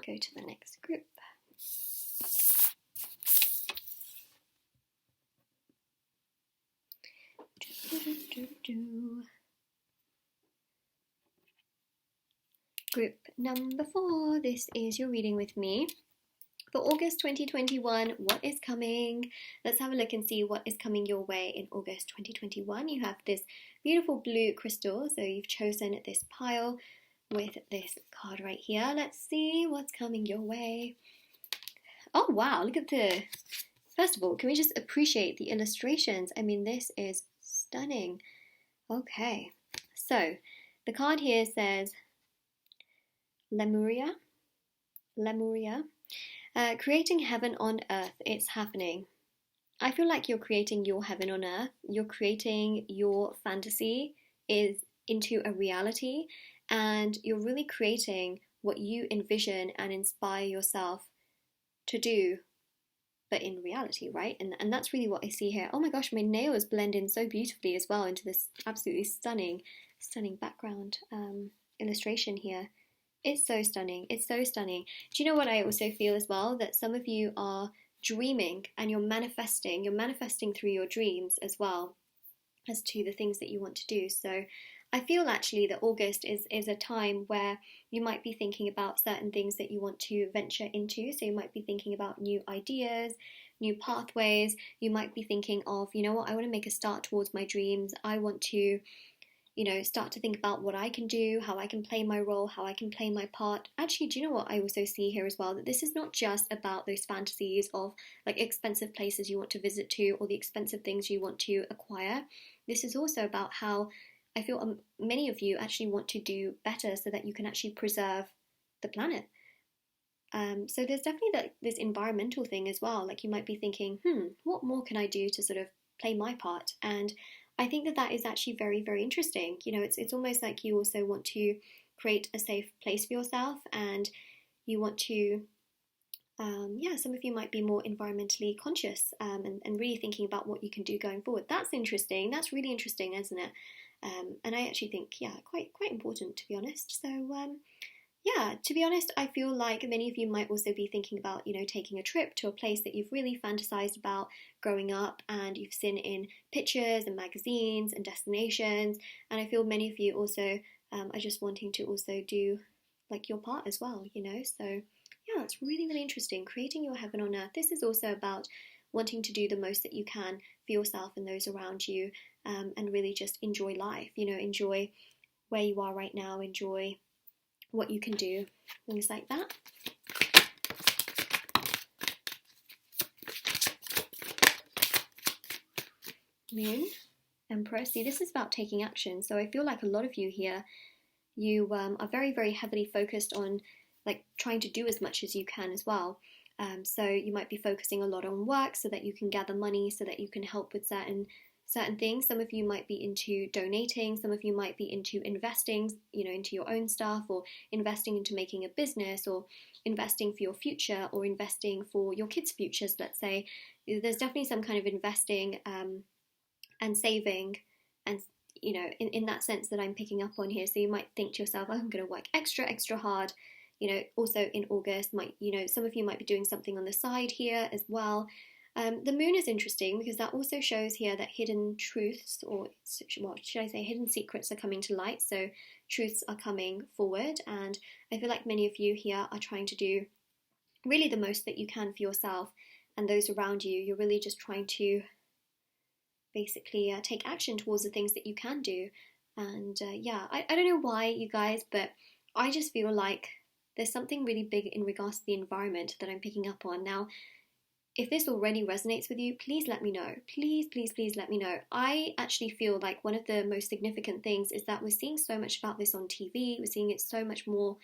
go to the next group. Group number 4, this is your reading with me. For August 2021, what is coming? Let's have a look and see what is coming your way in August 2021. You have this beautiful blue crystal, so you've chosen this pile with this card right here. Let's see what's coming your way. Oh wow, look at the... First of all, can we just appreciate the illustrations? I mean, this is stunning. Okay, so the card here says Lemuria. Creating heaven on earth, it's happening. I feel like you're creating your heaven on earth. You're creating your fantasy into a reality, and you're really creating what you envision and inspire yourself to do, but in reality, right? And that's really what I see here. Oh my gosh, my nails blend in so beautifully as well into this absolutely stunning background illustration here. It's so stunning. It's so stunning. Do you know what I also feel as well? That some of you are dreaming and you're manifesting through your dreams as well as to the things that you want to do. So I feel actually that August is a time where you might be thinking about certain things that you want to venture into. So you might be thinking about new ideas, new pathways. You might be thinking of, you know what, I want to make a start towards my dreams. I want to, you know, start to think about what I can do, how I can play my role, how I can play my part. Actually, do you know what I also see here as well? That this is not just about those fantasies of like expensive places you want to visit to or the expensive things you want to acquire. This is also about how I feel many of you actually want to do better so that you can actually preserve the planet. So there's definitely this environmental thing as well. Like you might be thinking, what more can I do to sort of play my part? And I think that is actually very, very interesting. You know, it's almost like you also want to create a safe place for yourself, and you want to, some of you might be more environmentally conscious and really thinking about what you can do going forward. That's interesting. That's really interesting, isn't it? And I actually think, quite important, to be honest. So, to be honest, I feel like many of you might also be thinking about, you know, taking a trip to a place that you've really fantasized about growing up and you've seen in pictures and magazines and destinations. And I feel many of you also are just wanting to also do like your part as well, you know. So, it's really, really interesting. Creating your heaven on earth. This is also about wanting to do the most that you can for yourself and those around you, and really just enjoy life, you know, enjoy where you are right now, enjoy what you can do, things like that. Moon, Empress. See, this is about taking action. So I feel like a lot of you here, you are very, very heavily focused on like trying to do as much as you can as well. So you might be focusing a lot on work so that you can gather money, so that you can help with certain things. Some of you might be into donating, some of you might be into investing, you know, into your own stuff, or investing into making a business, or investing for your future, or investing for your kids' futures, let's say. There's definitely some kind of investing and saving, and you know, in that sense that I'm picking up on here. So you might think to yourself, oh, I'm going to work extra hard. You know, also in August, some of you might be doing something on the side here as well. The moon is interesting because that also shows here that hidden truths, or what should I say, hidden secrets are coming to light. So truths are coming forward, and I feel like many of you here are trying to do really the most that you can for yourself and those around you. You're really just trying to basically take action towards the things that you can do. And I don't know why, you guys, but I just feel like there's something really big in regards to the environment that I'm picking up on. Now, if this already resonates with you, please let me know. Please let me know. I actually feel like one of the most significant things is that we're seeing so much about this on TV. We're seeing it so much more.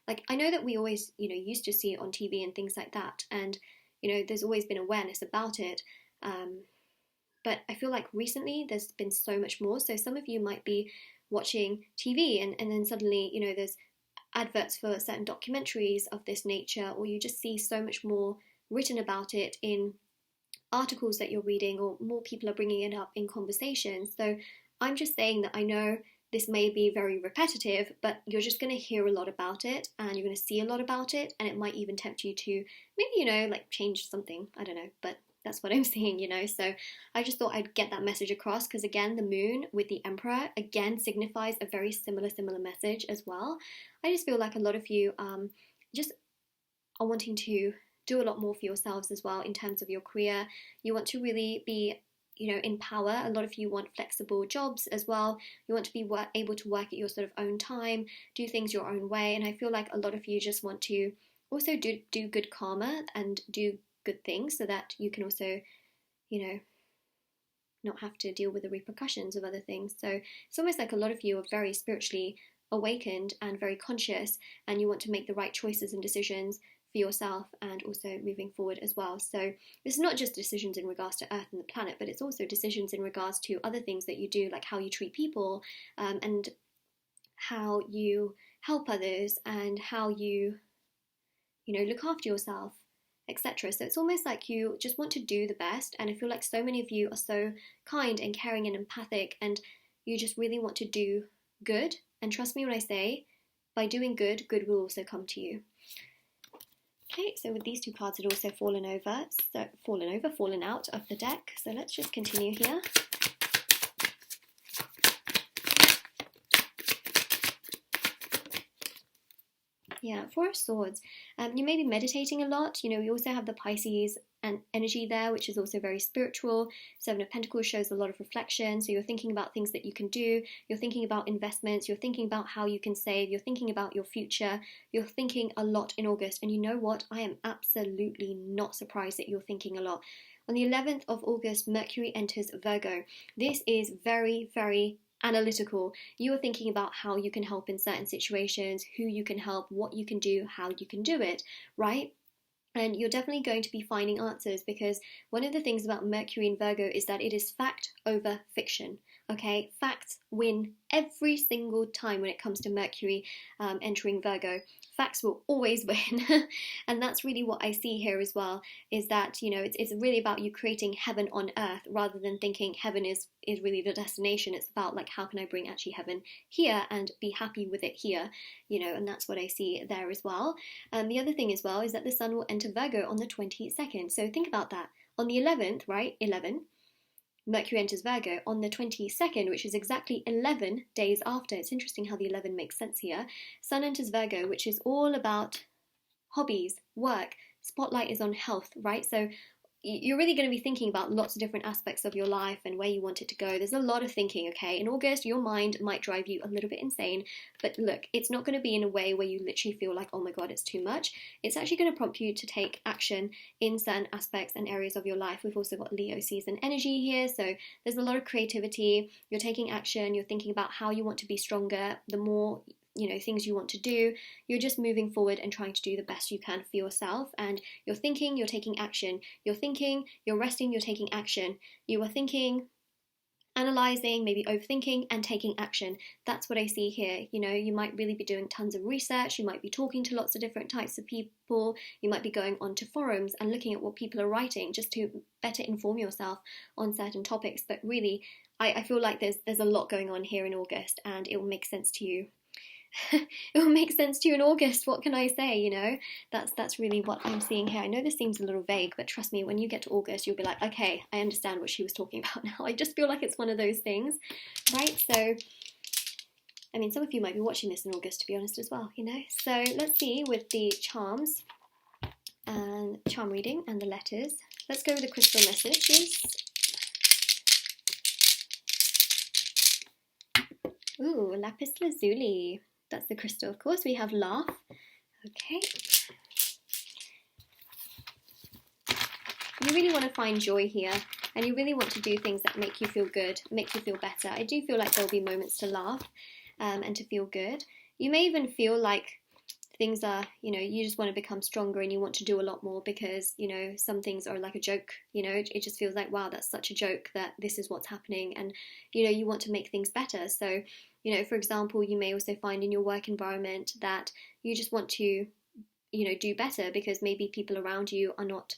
Like, I know that we always, you know, used to see it on TV and things like that. And, you know, there's always been awareness about it. But I feel like recently there's been so much more. So some of you might be watching TV and then suddenly, you know, there's adverts for certain documentaries of this nature, or you just see so much more written about it in articles that you're reading, or more people are bringing it up in conversations. So I'm just saying that I know this may be very repetitive, but you're just going to hear a lot about it, and you're going to see a lot about it, and it might even tempt you to maybe, you know, like change something. I don't know, but that's what I'm seeing, you know. So I just thought I'd get that message across, because again, the moon with the Emperor again signifies a very similar message as well. I just feel like a lot of you just are wanting to do a lot more for yourselves as well in terms of your career. You want to really be, you know, in power. A lot of you want flexible jobs as well. You want to be able to work at your sort of own time, do things your own way. And I feel like a lot of you just want to also do good karma and do good things, so that you can also, you know, not have to deal with the repercussions of other things. So it's almost like a lot of you are very spiritually awakened and very conscious, and you want to make the right choices and decisions for yourself and also moving forward as well. So it's not just decisions in regards to Earth and the planet, but it's also decisions in regards to other things that you do, like how you treat people, and how you help others, and how you know, look after yourself, etc. So it's almost like you just want to do the best, and I feel like so many of you are so kind and caring and empathic, and you just really want to do good. And trust me when I say, by doing good, good will also come to you. Okay, so with these two cards had also fallen out of the deck. So let's just continue here. Yeah, Four of Swords. You may be meditating a lot. You know, we also have the Pisces and energy there, which is also very spiritual. Seven of Pentacles shows a lot of reflection. So you're thinking about things that you can do. You're thinking about investments. You're thinking about how you can save. You're thinking about your future. You're thinking a lot in August. And you know what? I am absolutely not surprised that you're thinking a lot. On the 11th of August, Mercury enters Virgo. This is very, very analytical. You are thinking about how you can help in certain situations, who you can help, what you can do, how you can do it, right? And you're definitely going to be finding answers, because one of the things about Mercury in Virgo is that it is fact over fiction. Okay, facts win every single time when it comes to Mercury entering Virgo. Facts will always win. And that's really what I see here as well, is that, you know, it's really about you creating heaven on earth, rather than thinking heaven is really the destination. It's about, like, how can I bring actually heaven here and be happy with it here, you know, and that's what I see there as well. The other thing as well is that the sun will enter Virgo on the 22nd. So think about that. On the 11th, right, 11, Mercury enters Virgo. On the 22nd, which is exactly 11 days after, it's interesting how the 11 makes sense here, Sun enters Virgo, which is all about hobbies, work, spotlight is on health, right? So you're really going to be thinking about lots of different aspects of your life and where you want it to go. There's a lot of thinking, okay? In August, your mind might drive you a little bit insane, but look, it's not going to be in a way where you literally feel like, oh my god, it's too much. It's actually going to prompt you to take action in certain aspects and areas of your life. We've also got Leo season energy here, so there's a lot of creativity. You're taking action, you're thinking about how you want to be stronger. The more, you know, things you want to do, you're just moving forward and trying to do the best you can for yourself. And you're thinking, you're taking action. You're thinking, you're resting, you're taking action. You are thinking, analyzing, maybe overthinking, and taking action. That's what I see here. You know, you might really be doing tons of research. You might be talking to lots of different types of people. You might be going onto forums and looking at what people are writing, just to better inform yourself on certain topics. But really, I feel like there's a lot going on here in August, and it will make sense to you. It will make sense to you in August. What can I say? You know, that's really what I'm seeing here. I know this seems a little vague, but trust me, when you get to August, you'll be like, okay, I understand what she was talking about now. I just feel like it's one of those things, right? So, I mean, some of you might be watching this in August, to be honest, as well, you know. So let's see with the charms and charm reading and the letters. Let's go with the crystal messages. Ooh, lapis lazuli. That's the crystal, of course. We have laugh. Okay. You really want to find joy here, and you really want to do things that make you feel good, make you feel better. I do feel like there'll be moments to laugh and to feel good. You may even feel like things are, you know, you just want to become stronger and you want to do a lot more because, you know, some things are like a joke, you know, it just feels like, wow, that's such a joke that this is what's happening, and, you know, you want to make things better. So, you know, for example, you may also find in your work environment that you just want to, you know, do better because maybe people around you are not,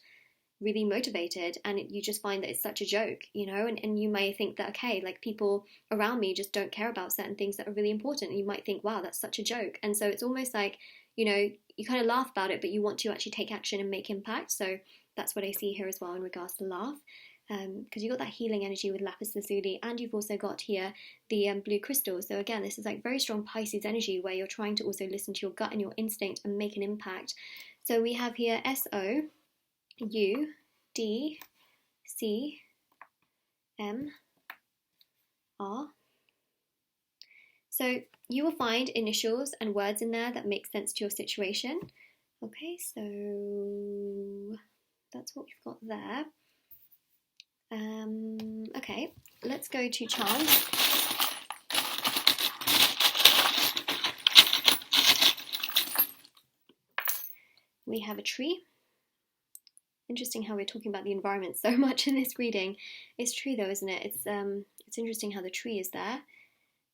really motivated, and you just find that it's such a joke, you know, and you may think that, okay, like people around me just don't care about certain things that are really important, and you might think, wow, that's such a joke. And so it's almost like, you know, you kind of laugh about it, but you want to actually take action and make impact. So that's what I see here as well in regards to laugh, because you've got that healing energy with lapis lazuli, and you've also got here the blue crystal. So again, this is like very strong Pisces energy where you're trying to also listen to your gut and your instinct and make an impact. So we have here SOUDCMR. So you will find initials and words in there that make sense to your situation. Okay, so that's what we've got there. Okay, let's go to charms. We have a tree. Interesting how we're talking about the environment so much in this reading. It's true though, isn't it? It's interesting how the tree is there.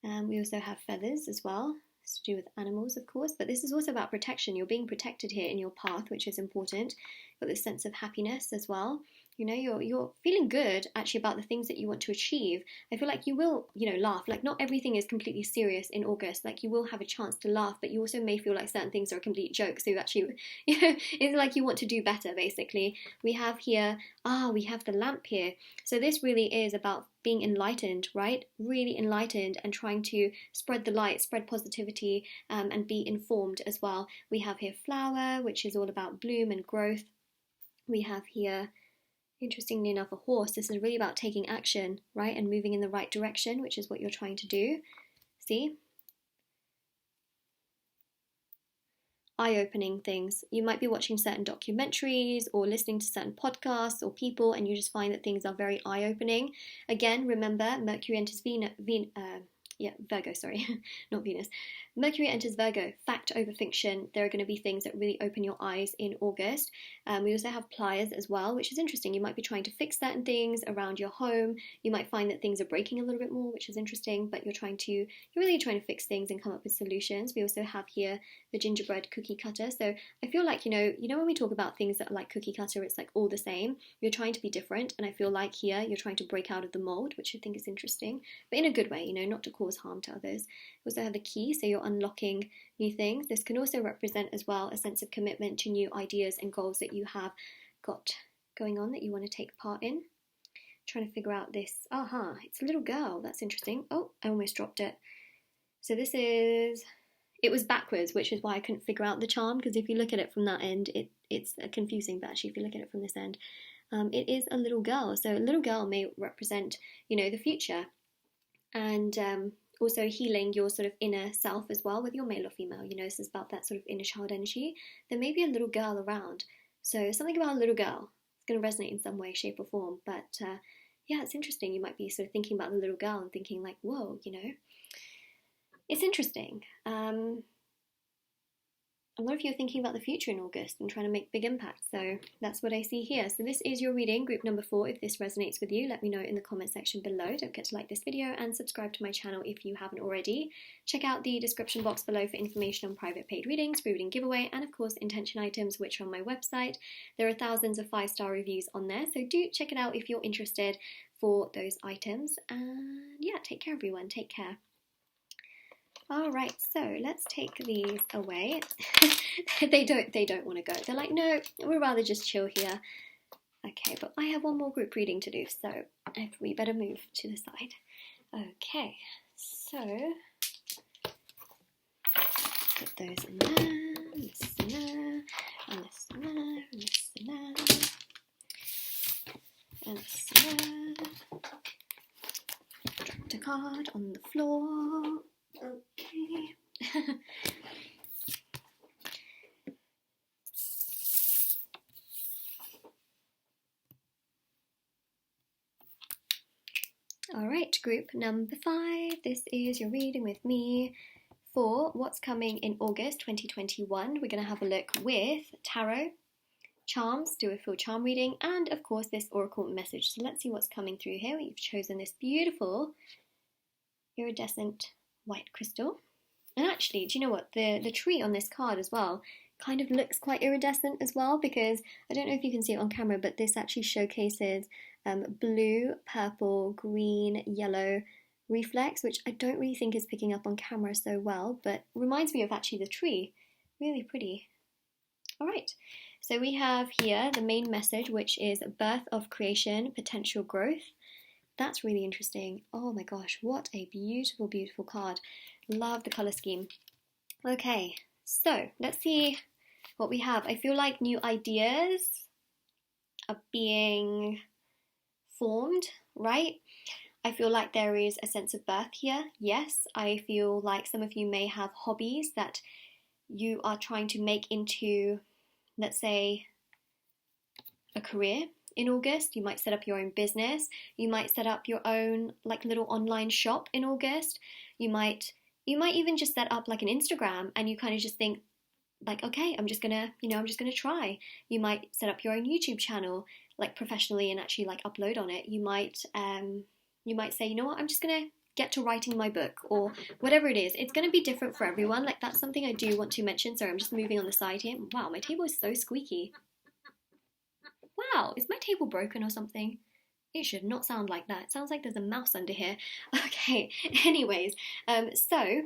We also have feathers as well. It's to do with animals, of course, but this is also about protection. You're being protected here in your path, which is important. Got this sense of happiness as well. You know, you're feeling good actually about the things that you want to achieve. I feel like you will, you know, laugh. Like not everything is completely serious in August. Like you will have a chance to laugh, but you also may feel like certain things are a complete joke. So you actually, you know, it's like you want to do better, basically. We have here, we have the lamp here. So this really is about being enlightened, right? Really enlightened and trying to spread the light, spread positivity, and be informed as well. We have here flower, which is all about bloom and growth. We have here, interestingly enough, a horse. This is really about taking action, right? And moving in the right direction, which is what you're trying to do. See? Eye-opening things. You might be watching certain documentaries or listening to certain podcasts or people, and you just find that things are very eye-opening. Again, remember, Mercury enters Virgo, sorry, not Venus. Mercury enters Virgo, fact over fiction. There are going to be things that really open your eyes in August. We also have pliers as well, which is interesting. You might be trying to fix certain things around your home. You might find that things are breaking a little bit more, which is interesting, but you're really trying to fix things and come up with solutions. We also have here the gingerbread cookie cutter. So I feel like, you know when we talk about things that are like cookie cutter, it's like all the same. You're trying to be different, and I feel like here you're trying to break out of the mold, which I think is interesting, but in a good way, you know, not to cause harm to others. We also have the key, so you're unlocking new things. This can also represent as well a sense of commitment to new ideas and goals that you have got going on that you want to take part in. Trying to figure out this. It's a little girl. That's interesting. Oh, I almost dropped it. So it was backwards, which is why I couldn't figure out the charm, because if you look at it from that end, it's confusing, but actually if you look at it from this end, it is a little girl. So a little girl may represent, you know, the future, and also healing your sort of inner self as well with your male or female. You know, this is about that sort of inner child energy. There may be a little girl around. So something about a little girl. It's going to resonate in some way, shape or form. But yeah, it's interesting. You might be sort of thinking about the little girl and thinking like, whoa, you know. It's interesting. A lot of you are thinking about the future in August and trying to make big impacts, so that's what I see here. So this is your reading, group number 4. If this resonates with you, let me know in the comment section below. Don't forget to like this video and subscribe to my channel if you haven't already. Check out the description box below for information on private paid readings, free reading giveaway, and of course intention items, which are on my website. There are thousands of 5-star reviews on there, so do check it out if you're interested for those items. And yeah, take care everyone, take care. Alright, so let's take these away. They don't want to go. They're like, no, we'd rather just chill here. Okay, but I have one more group reading to do, so we better move to the side. Okay, so put those in there, and this in there, and this in there, and this in there, and this in there. Dropped a card on the floor. Okay. Alright, group number 5. This is your reading with me for what's coming in August 2021. We're going to have a look with tarot, charms, do a full charm reading, and of course this oracle message. So let's see what's coming through here. We've chosen this beautiful iridescent white crystal. And actually, do you know what? The tree on this card as well kind of looks quite iridescent as well, because I don't know if you can see it on camera, but this actually showcases blue, purple, green, yellow reflex, which I don't really think is picking up on camera so well, but reminds me of actually the tree. Really pretty. All right, so we have here the main message, which is birth of creation, potential growth. That's really interesting. Oh my gosh, what a beautiful, beautiful card. Love the color scheme. Okay, so let's see what we have. I feel like new ideas are being formed, right? I feel like there is a sense of birth here. Yes, I feel like some of you may have hobbies that you are trying to make into, let's say, a career. In August, you might set up your own business. You might set up your own like little online shop in August. You might even just set up like an Instagram, and you kind of just think like, okay, I'm just gonna try. You might set up your own YouTube channel like professionally and actually like upload on it. You might say, you know what, I'm just gonna get to writing my book, or whatever it is. It's gonna be different for everyone. Like, that's something I do want to mention. Sorry, I'm just moving on the side here. Wow, my table is so squeaky. Wow, is my table broken or something? It should not sound like that. It sounds like there's a mouse under here. Okay, anyways, so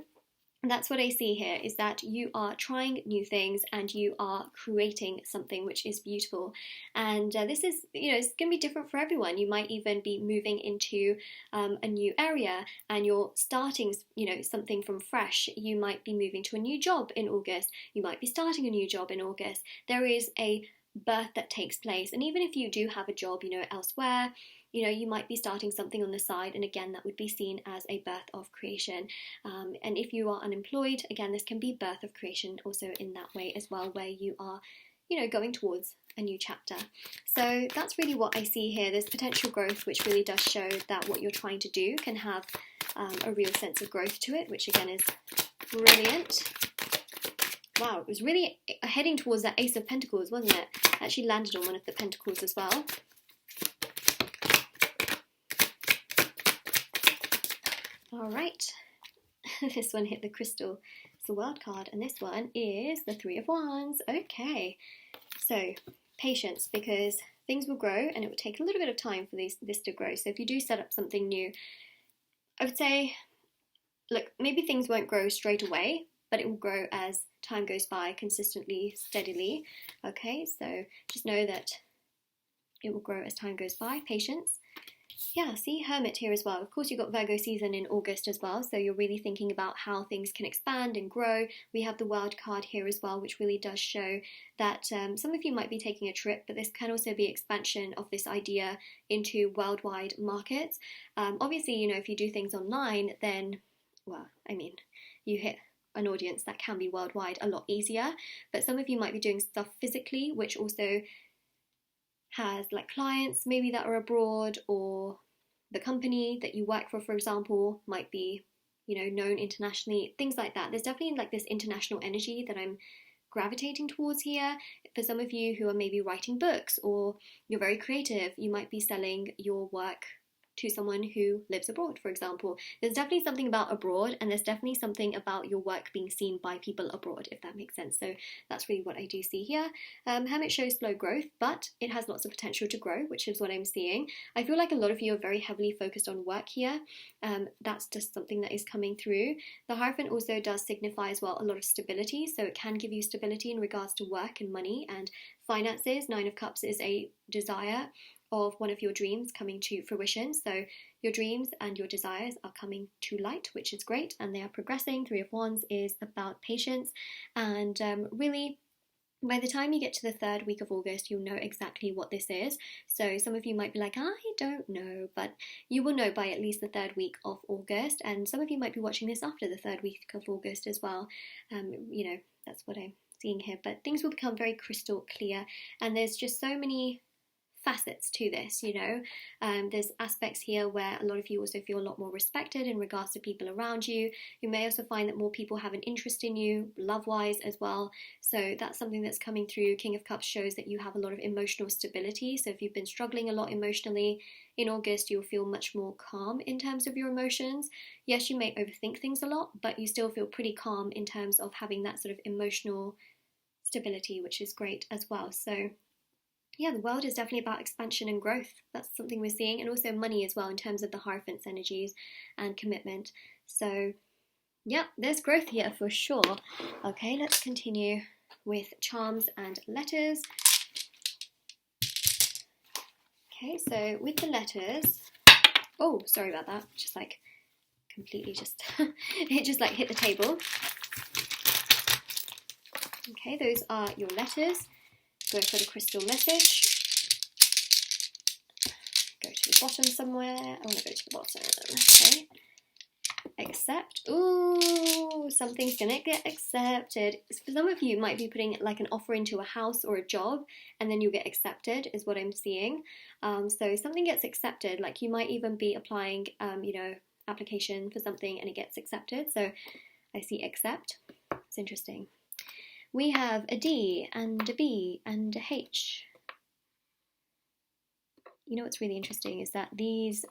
that's what I see here, is that you are trying new things and you are creating something which is beautiful. And this is, it's going to be different for everyone. You might even be moving into a new area and you're starting, something from fresh. You might be moving to a new job in August. You might be starting a new job in August. There is a birth that takes place. And even if you do have a job, elsewhere, you might be starting something on the side, and again, that would be seen as a birth of creation. And if you are unemployed, again, this can be birth of creation also in that way as well, where you are, going towards a new chapter. So that's really what I see here. There's potential growth, which really does show that what you're trying to do can have a real sense of growth to it, which again is brilliant. Wow, it was really heading towards that Ace of Pentacles, wasn't it? I actually landed on one of the Pentacles as well. All right, this one hit the crystal. It's the World card, and this one is the Three of Wands. Okay, so patience, because things will grow and it will take a little bit of time for this to grow. So if you do set up something new, I would say, look, maybe things won't grow straight away, but it will grow as time goes by, consistently, steadily. Okay, so just know that it will grow as time goes by. Patience. Yeah, see Hermit here as well. Of course, you've got Virgo season in August as well, so you're really thinking about how things can expand and grow. We have the World card here as well, which really does show that some of you might be taking a trip, but this can also be expansion of this idea into worldwide markets. Obviously, if you do things online, then, well, I mean, you hit an audience that can be worldwide a lot easier, but some of you might be doing stuff physically, which also has like clients maybe that are abroad, or the company that you work for example, might be, known internationally, things like that. There's definitely like this international energy that I'm gravitating towards here. For some of you who are maybe writing books, or you're very creative, you might be selling your work to someone who lives abroad, for example. There's definitely something about abroad, and there's definitely something about your work being seen by people abroad, if that makes sense. So that's really what I do see here. Hermit shows slow growth, but it has lots of potential to grow, which is what I'm seeing. I feel like a lot of you are very heavily focused on work here. That's just something that is coming through. The Hierophant also does signify as well a lot of stability, so it can give you stability in regards to work and money and finances. Nine of Cups is a desire of one of your dreams coming to fruition. So your dreams and your desires are coming to light, which is great, and they are progressing. Three of Wands is about patience, and really, by the time you get to the third week of August, you'll know exactly what this is. So some of you might be like, I don't know, but you will know by at least the third week of August, and some of you might be watching this after the third week of August as well. That's what I'm seeing here, but things will become very crystal clear, and there's just so many facets to this, there's aspects here where a lot of you also feel a lot more respected in regards to people around you. You may also find that more people have an interest in you, love-wise as well, so that's something that's coming through. King of Cups shows that you have a lot of emotional stability, so if you've been struggling a lot emotionally, in August you'll feel much more calm in terms of your emotions. Yes, you may overthink things a lot, but you still feel pretty calm in terms of having that sort of emotional stability, which is great as well. So yeah, the world is definitely about expansion and growth. That's something we're seeing, and also money as well in terms of the Hierophant's energies and commitment. So yeah, there's growth here for sure. Okay, let's continue with charms and letters. Okay, so with the letters, oh, sorry about that, just like completely just, it just like hit the table. Okay, those are your letters. Go for the crystal message. Go to the bottom somewhere. I want to go to the bottom. Okay. Accept. Ooh, something's gonna get accepted. For some of you, might be putting like an offer into a house or a job, and then you'll get accepted, is what I'm seeing. So something gets accepted. Like you might even be applying, application for something, and it gets accepted. So I see accept. It's interesting. We have a D and a B and a H. You know what's really interesting is that these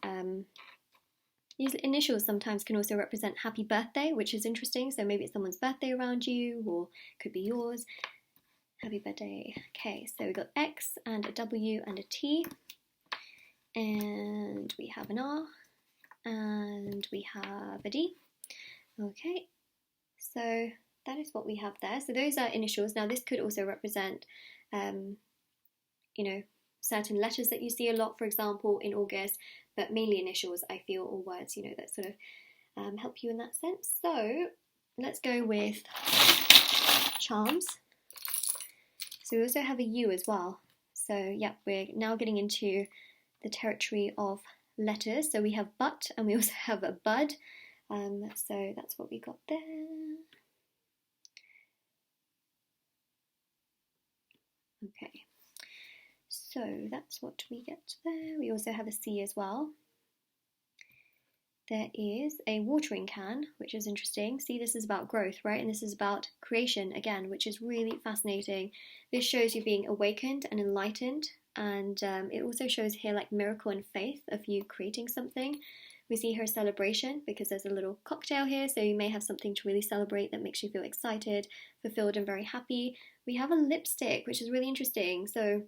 initials sometimes can also represent happy birthday, which is interesting. So maybe it's someone's birthday around you, or could be yours. Happy birthday. Okay, so we've got X and a W and a T. And we have an R. And we have a D. Okay, so that is what we have there. So those are initials. Now this could also represent, certain letters that you see a lot, for example, in August, but mainly initials, I feel, or words, that sort of help you in that sense. So let's go with charms. So we also have a U as well. So yeah, we're now getting into the territory of letters. So we have but, and we also have a bud. So that's what we got there. Okay, so that's what we get there. We also have a C as well. There is a watering can, which is interesting. See, this is about growth, right? And this is about creation again, which is really fascinating. This shows you being awakened and enlightened. And it also shows here like miracle and faith of you creating something. We see her celebration because there's a little cocktail here, so you may have something to really celebrate that makes you feel excited, fulfilled, and very happy. We have a lipstick, which is really interesting. So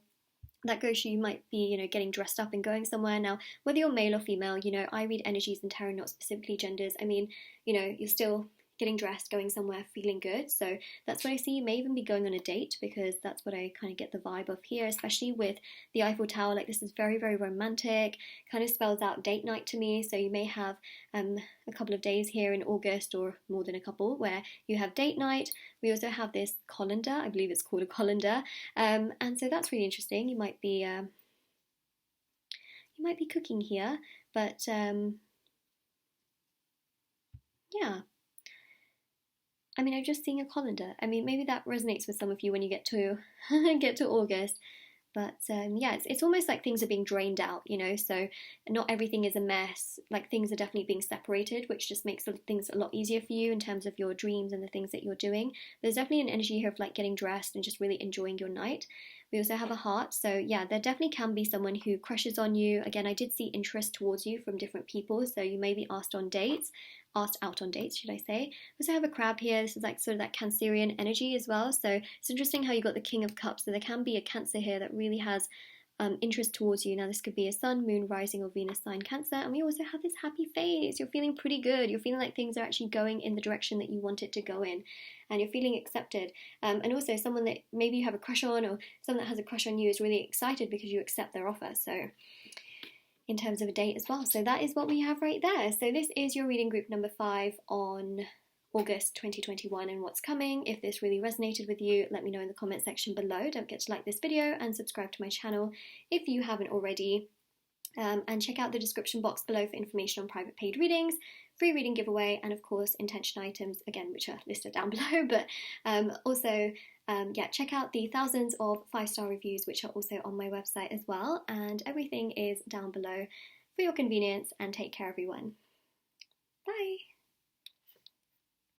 that goes to you might be, getting dressed up and going somewhere. Now, whether you're male or female, I read energies in tarot, not specifically genders. I mean, you're still getting dressed, going somewhere, feeling good. So that's what I see. You may even be going on a date, because that's what I kind of get the vibe of here, especially with the Eiffel Tower. Like, this is very, very romantic, kind of spells out date night to me. So you may have a couple of days here in August, or more than a couple, where you have date night. We also have this colander. I believe it's called a colander. And so that's really interesting. You might be cooking here, but yeah. I mean, I'm just seeing a colander. I mean, maybe that resonates with some of you when you get to August. But yeah, it's almost like things are being drained out, so not everything is a mess. Like, things are definitely being separated, which just makes things a lot easier for you in terms of your dreams and the things that you're doing. There's definitely an energy here of like getting dressed and just really enjoying your night. We also have a heart. So yeah, there definitely can be someone who crushes on you. Again, I did see interest towards you from different people. So you may be asked out on dates, should I say. We also have a crab here. This is like sort of that Cancerian energy as well. So it's interesting how you got the King of Cups. So there can be a Cancer here that really has interest towards you. Now, this could be a Sun, Moon, Rising, or Venus sign Cancer. And we also have this happy face. You're feeling pretty good. You're feeling like things are actually going in the direction that you want it to go in. And you're feeling accepted. And also someone that maybe you have a crush on, or someone that has a crush on you, is really excited because you accept their offer. So in terms of a date as well. So that is what we have right there. So this is your reading group number 5 on August 2021 and what's coming. If this really resonated with you, let me know in the comment section below. Don't forget to like this video and subscribe to my channel if you haven't already. And check out the description box below for information on private paid readings, free reading giveaway, and of course intention items, again, which are listed down below. But also, check out the thousands of 5-star reviews, which are also on my website as well. And everything is down below for your convenience. And take care, everyone. Bye.